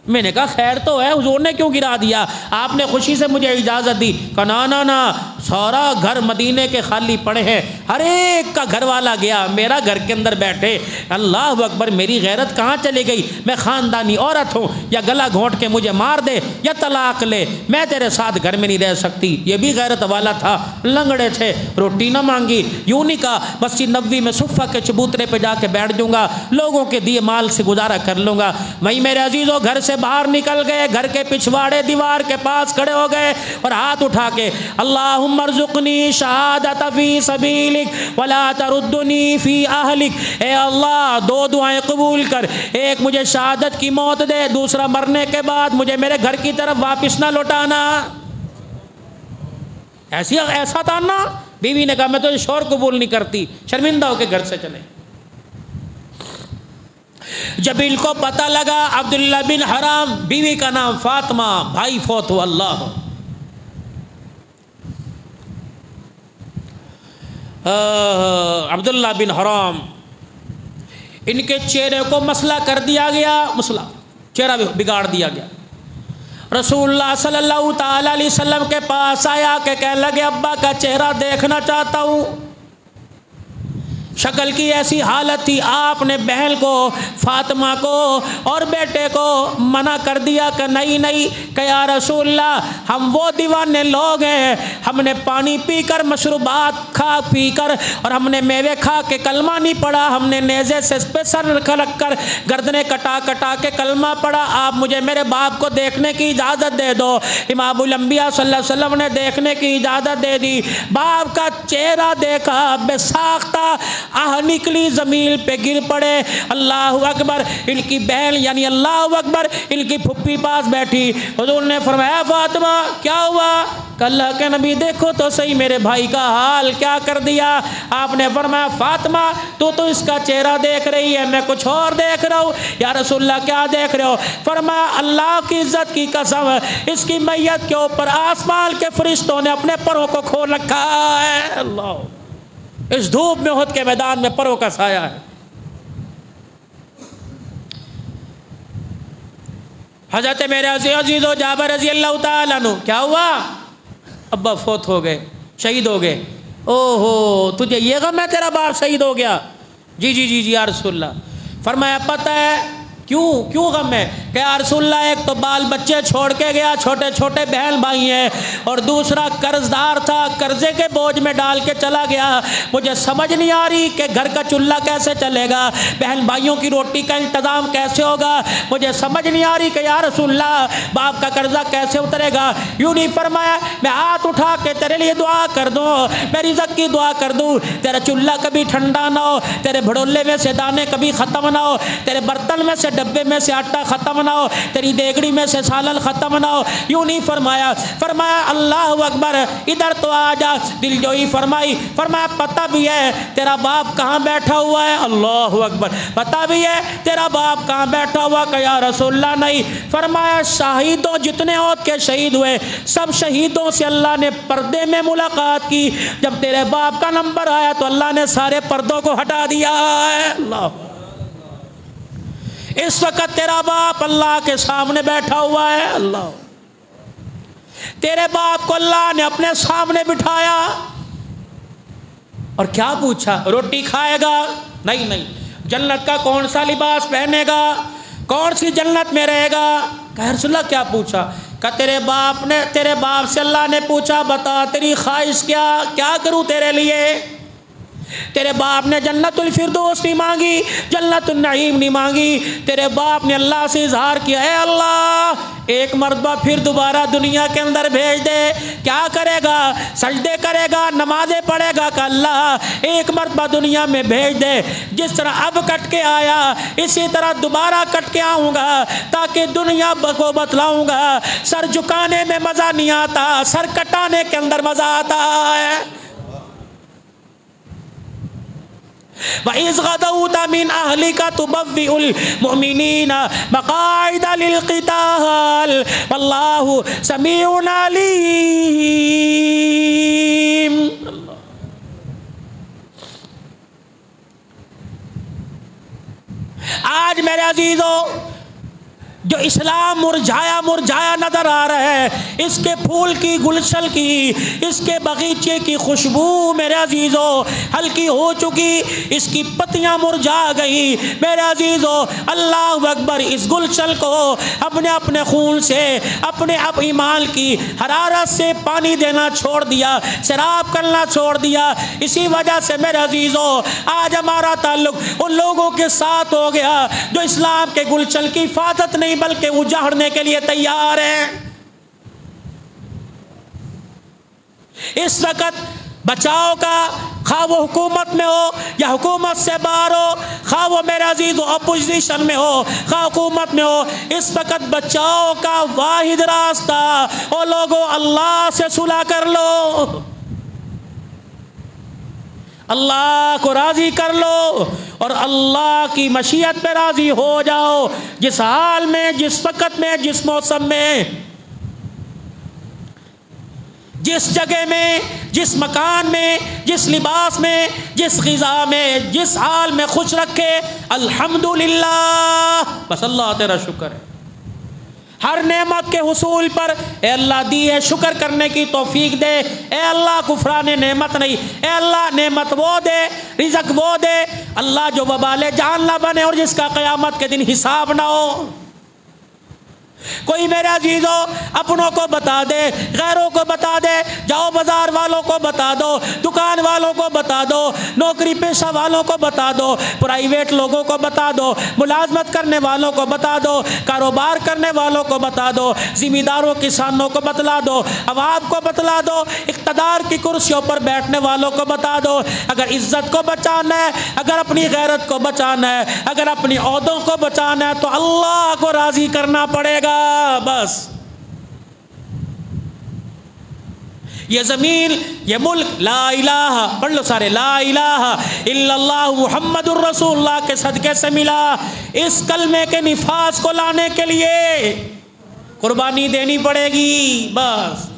میں نے کہا خیر تو ہے، حضور نے کیوں گرا دیا؟ آپ نے خوشی سے مجھے اجازت دی۔ کہا نا سارا گھر مدینے کے خالی پڑے ہیں، ہر ایک کا گھر والا گیا، میرا گھر کے اندر بیٹھے۔ اللہ اکبر، میری غیرت کہاں چلی گئی؟ میں خاندانی عورت ہوں، یا گلا گھونٹ کے مجھے مار دے یا طلاق لے، میں تیرے ساتھ گھر میں نہیں رہ سکتی۔ یہ بھی غیرت والا تھا، لنگڑے تھے، روٹی نہ مانگی، یوں نہیں کہا مسجد نبوی میں صفہ کے چبوترے پہ جا کے بیٹھ جاؤں گا، لوگوں کے دیے مال سے گزارا کر لوں گا۔ وہیں میرے عزیزوں گھر سے باہر نکل گئے، گھر کے پچھواڑے دیوار کے پاس کھڑے ہو گئے اور ہاتھ اٹھا کے اللہم ارزقنی شہادت فی سبیلک ولا تردنی فی اہلک، اے اللہ 2 دعائیں قبول کر، ایک مجھے شہادت کی موت دے، دوسرا مرنے کے بعد مجھے میرے گھر کی طرف واپس نہ لوٹانا۔ ایسا تھا نا؟ بیوی نے کہا میں تو شور قبول نہیں کرتی، شرمندہ ہو کے گھر سے چلے۔ جب ان کو پتہ لگا عبداللہ بن حرام، بیوی کا نام فاطمہ، بھائی فوت ہوا، اللہ عبداللہ بن حرام، ان کے چہرے کو مسئلہ کر دیا گیا، مسئلہ چہرہ بگاڑ دیا گیا۔ رسول اللہ صلی اللہ تعالی علیہ وسلم کے پاس آیا کہ کہنے لگے ابا کا چہرہ دیکھنا چاہتا ہوں۔ شکل کی ایسی حالت تھی، آپ نے بہن کو فاطمہ کو اور بیٹے کو منع کر دیا کہ نہیں کہ یا رسول اللہ ہم وہ دیوانے لوگ ہیں، ہم نے پانی پی کر، مشروبات کھا پی کر اور ہم نے میوے کھا کے کلمہ نہیں پڑھا، ہم نے نیزے سے اس پہ سر رکھ کر گردنیں کٹا کے کلمہ پڑھا، آپ مجھے میرے باپ کو دیکھنے کی اجازت دے دو۔ امام الانبیاء صلی اللہ علیہ وسلم نے دیکھنے کی اجازت دے دی، باپ کا چہرہ دیکھا، بے ساختہ نکلی، زمین پہ گر پڑے۔ اللہ اکبر، ان کی بہن یعنی اللہ اکبر ان کی پھپھی پاس بیٹھی۔ حضور نے فرمایا فاطمہ کیا ہوا؟ کہ اللہ کے نبی دیکھو تو صحیح میرے بھائی کا حال کیا کر دیا۔ آپ نے فرمایا فاطمہ تو اس کا چہرہ دیکھ رہی ہے، میں کچھ اور دیکھ رہا ہوں۔ یا رسول اللہ کیا دیکھ رہے ہو؟ فرمایا اللہ کی عزت کی قسم، اس کی میت کے اوپر آسمان کے فرشتوں نے اپنے پروں کو کھول رکھا ہے۔ اللہ، اس دھوپ میں احد کے میدان میں پروں کا سایہ ہے۔ حضرت میرے عزیز و جابر رضی اللہ تعالیٰ عنہ، کیا ہوا؟ ابا فوت ہو گئے، شہید ہو گئے۔ اوہو، تجھے یہ غم ہے تیرا باپ شہید ہو گیا؟ جی یا رسول اللہ۔ فرمایا پتہ ہے کیوں غم ہے؟ کہ یا رسول اللہ ایک تو بال بچے چھوڑ کے گیا، چھوٹے چھوٹے بہن بھائی ہیں، اور دوسرا قرض دار تھا، قرضے کے بوجھ میں ڈال کے چلا گیا۔ مجھے سمجھ نہیں آ رہی کہ گھر کا چولہا کیسے چلے گا، بہن بھائیوں کی روٹی کا انتظام کیسے ہوگا، مجھے سمجھ نہیں آ رہی کہ یا رسول اللہ باپ کا قرضہ کیسے اترے گا۔ یوں نہیں فرمایا میں ہاتھ اٹھا کے تیرے لیے دعا کر دوں، میری رزق کی دعا کر دوں، تیرا چولہا کبھی ٹھنڈا نہ ہو، تیرے بھڑولے میں سے دانے کبھی ختم نہ ہو، تیرے برتن میں سے ڈبے میں سے آٹا ختم نہ ہو، تیری دیگڑی میں سے سالن ختم نہ ہو۔ یوں نہیں فرمایا اللہ اکبر ادھر تو آ جا، دل جوئی فرمائی۔ فرمایا پتہ بھی ہے تیرا باپ کہاں بیٹھا ہوا ہے؟ اللہ اکبر، پتہ بھی ہے تیرا باپ کہاں بیٹھا ہوا؟ کہ یا رسول اللہ نہیں۔ فرمایا شہیدوں جتنے عہد کے شہید ہوئے سب شہیدوں سے اللہ نے پردے میں ملاقات کی، جب تیرے باپ کا نمبر آیا تو اللہ نے سارے پردوں کو ہٹا دیا ہے۔ اللہ، اس وقت تیرا باپ اللہ کے سامنے بیٹھا ہوا ہے۔ اللہ، تیرے باپ کو اللہ نے اپنے سامنے بٹھایا اور کیا پوچھا؟ روٹی کھائے گا؟ نہیں۔ جنت کا کون سا لباس پہنے گا؟ کون سی جنت میں رہے گا؟ کہا رسول اللہ کیا پوچھا؟ کہ تیرے باپ سے اللہ نے پوچھا بتا تیری خواہش کیا کروں تیرے لیے؟ تیرے باپ نے جنت الفردوس نہیں مانگی، جنت النعیم نہیں مانگی، تیرے باپ نے اللہ سے اظہار کیا ہے اللہ ایک مرتبہ پھر دوبارہ دنیا کے اندر بھیج دے۔ کیا کرے گا؟ سجدے کرے گا، نمازیں پڑھے گا کہ اللہ ایک مرتبہ دنیا میں بھیج دے، جس طرح اب کٹ کے آیا اسی طرح دوبارہ کٹ کے آؤں گا تاکہ دنیا کو بتلاؤں گا سر جھکانے میں مزہ نہیں آتا، سر کٹانے کے اندر مزہ آتا ہے۔ وَإِذْ غَدَوْتَ مِنْ أَهْلِكَ تُبَوِّئُ الْمُؤْمِنِينَ مَقَاعِدَ لِلْقِتَالِ وَاللَّهُ سَمِيعٌ عَلِيمٌ۔ آج میرے عزیزو جو اسلام مرجھایا نظر آ رہا ہے، اس کے پھول کی گلشن کی، اس کے باغیچے کی خوشبو میرے عزیزو ہلکی ہو چکی، اس کی پتیاں مرجھا گئی۔ میرے عزیزو اللہ اکبر، اس گلشن کو اپنے خون سے، اپنے ایمان کی حرارت سے پانی دینا چھوڑ دیا، سیراب کرنا چھوڑ دیا۔ اسی وجہ سے میرے عزیزو آج ہمارا تعلق ان لوگوں کے ساتھ ہو گیا جو اسلام کے گلشن کی حفاظت نہیں بلکہ اجاڑنے کے لیے تیار ہیں۔ اس وقت بچاؤ کا، خواہ وہ حکومت میں ہو یا حکومت سے باہر ہو، خواہ وہ میرے عزیز اپوزیشن میں ہو خواہ حکومت میں ہو، اس وقت بچاؤ کا واحد راستہ او لوگوں اللہ سے صلح کر لو، اللہ کو راضی کر لو اور اللہ کی مشیت پہ راضی ہو جاؤ۔ جس حال میں، جس وقت میں، جس موسم میں، جس جگہ میں، جس مکان میں، جس لباس میں، جس غذا میں، جس حال میں خوش رکھے، الحمدللہ، بس اللہ تیرا شکر ہے۔ ہر نعمت کے حصول پر اے اللہ دی ہے شکر کرنے کی توفیق دے، اے اللہ کفران نعمت نہیں، اے اللہ نعمت وہ دے، رزق وہ دے اللہ جو وبال جان نہ بنے اور جس کا قیامت کے دن حساب نہ ہو۔ کوئی میرے عزیزو اپنوں کو بتا دے، غیروں کو بتا دے، جاؤ بازار والوں کو بتا دو، دکان والوں کو بتا دو، نوکری پیشہ والوں کو بتا دو، پرائیویٹ لوگوں کو بتا دو، ملازمت کرنے والوں کو بتا دو، کاروبار کرنے والوں کو بتا دو، ذمہ داروں کسانوں کو بتلا دو، عوام کو بتلا دو، اقتدار کی کرسیوں پر بیٹھنے والوں کو بتا دو۔ اگر عزت کو بچانا ہے، اگر اپنی غیرت کو بچانا ہے، اگر اپنی عہدوں کو بچانا ہے تو اللہ کو راضی کرنا پڑے گا۔ بس یہ زمین، یہ ملک لا الہ، پڑھ لو سارے، لا الہ الا اللہ محمد الرسول اللہ کے صدقے سے ملا۔ اس کلمے کے نفاذ کو لانے کے لیے قربانی دینی پڑے گی۔ بس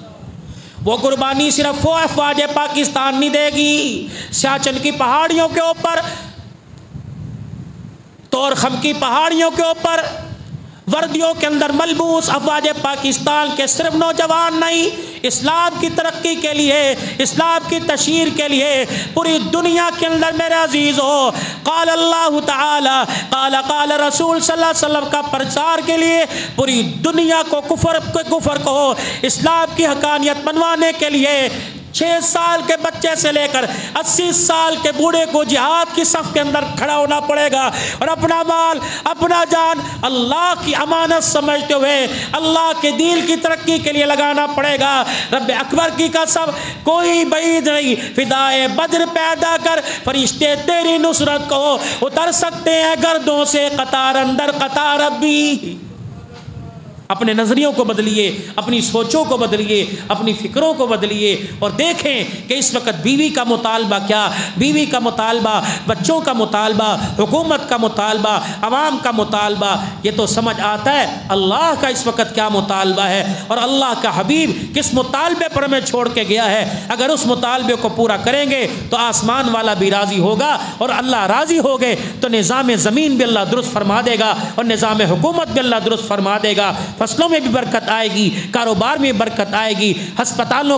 وہ قربانی صرف وہ افواج پاکستان نہیں دے گی، سیاچن کی پہاڑیوں کے اوپر، طورخم کی پہاڑیوں کے اوپر وردیوں کے اندر ملبوس افواج پاکستان کے صرف نوجوان نہیں، اسلام کی ترقی کے لیے، اسلام کی تشہیر کے لیے پوری دنیا کے اندر میرے عزیز ہو قال اللہ تعالی قال رسول صلی اللہ علیہ وسلم کا پرچار کے لیے پوری دنیا کو کفر کو اسلام کی حقانیت بنوانے کے لیے 6 سال کے بچے سے لے کر 80 سال کے بوڑھے کو جہاد کی صف کے اندر کھڑا ہونا پڑے گا اور اپنا مال، اپنا جان اللہ کی امانت سمجھتے ہوئے اللہ کے دین کی ترقی کے لیے لگانا پڑے گا۔ رب اکبر کی قسم کوئی بعید نہیں، فدائے بدر پیدا کر، فرشتے تیری نصرت کو اتر سکتے ہیں گردوں سے قطار اندر قطار ربی۔ اپنے نظریوں کو بدلیے، اپنی سوچوں کو بدلیے، اپنی فکروں کو بدلیے اور دیکھیں کہ اس وقت بیوی کا مطالبہ کیا، بیوی کا مطالبہ، بچوں کا مطالبہ، حکومت کا مطالبہ، عوام کا مطالبہ، یہ تو سمجھ آتا ہے اللہ کا اس وقت کیا مطالبہ ہے اور اللہ کا حبیب کس مطالبے پر ہمیں چھوڑ کے گیا ہے۔ اگر اس مطالبے کو پورا کریں گے تو آسمان والا بھی راضی ہوگا اور اللہ راضی ہو گئے تو نظام زمین بھی اللہ درست فرما دے گا اور نظام حکومت بھی اللہ درست فرما دے گا۔ فصلوں میں بھی برکت آئے گی، کاروبار میں برکت آئے گی، ہسپتالوں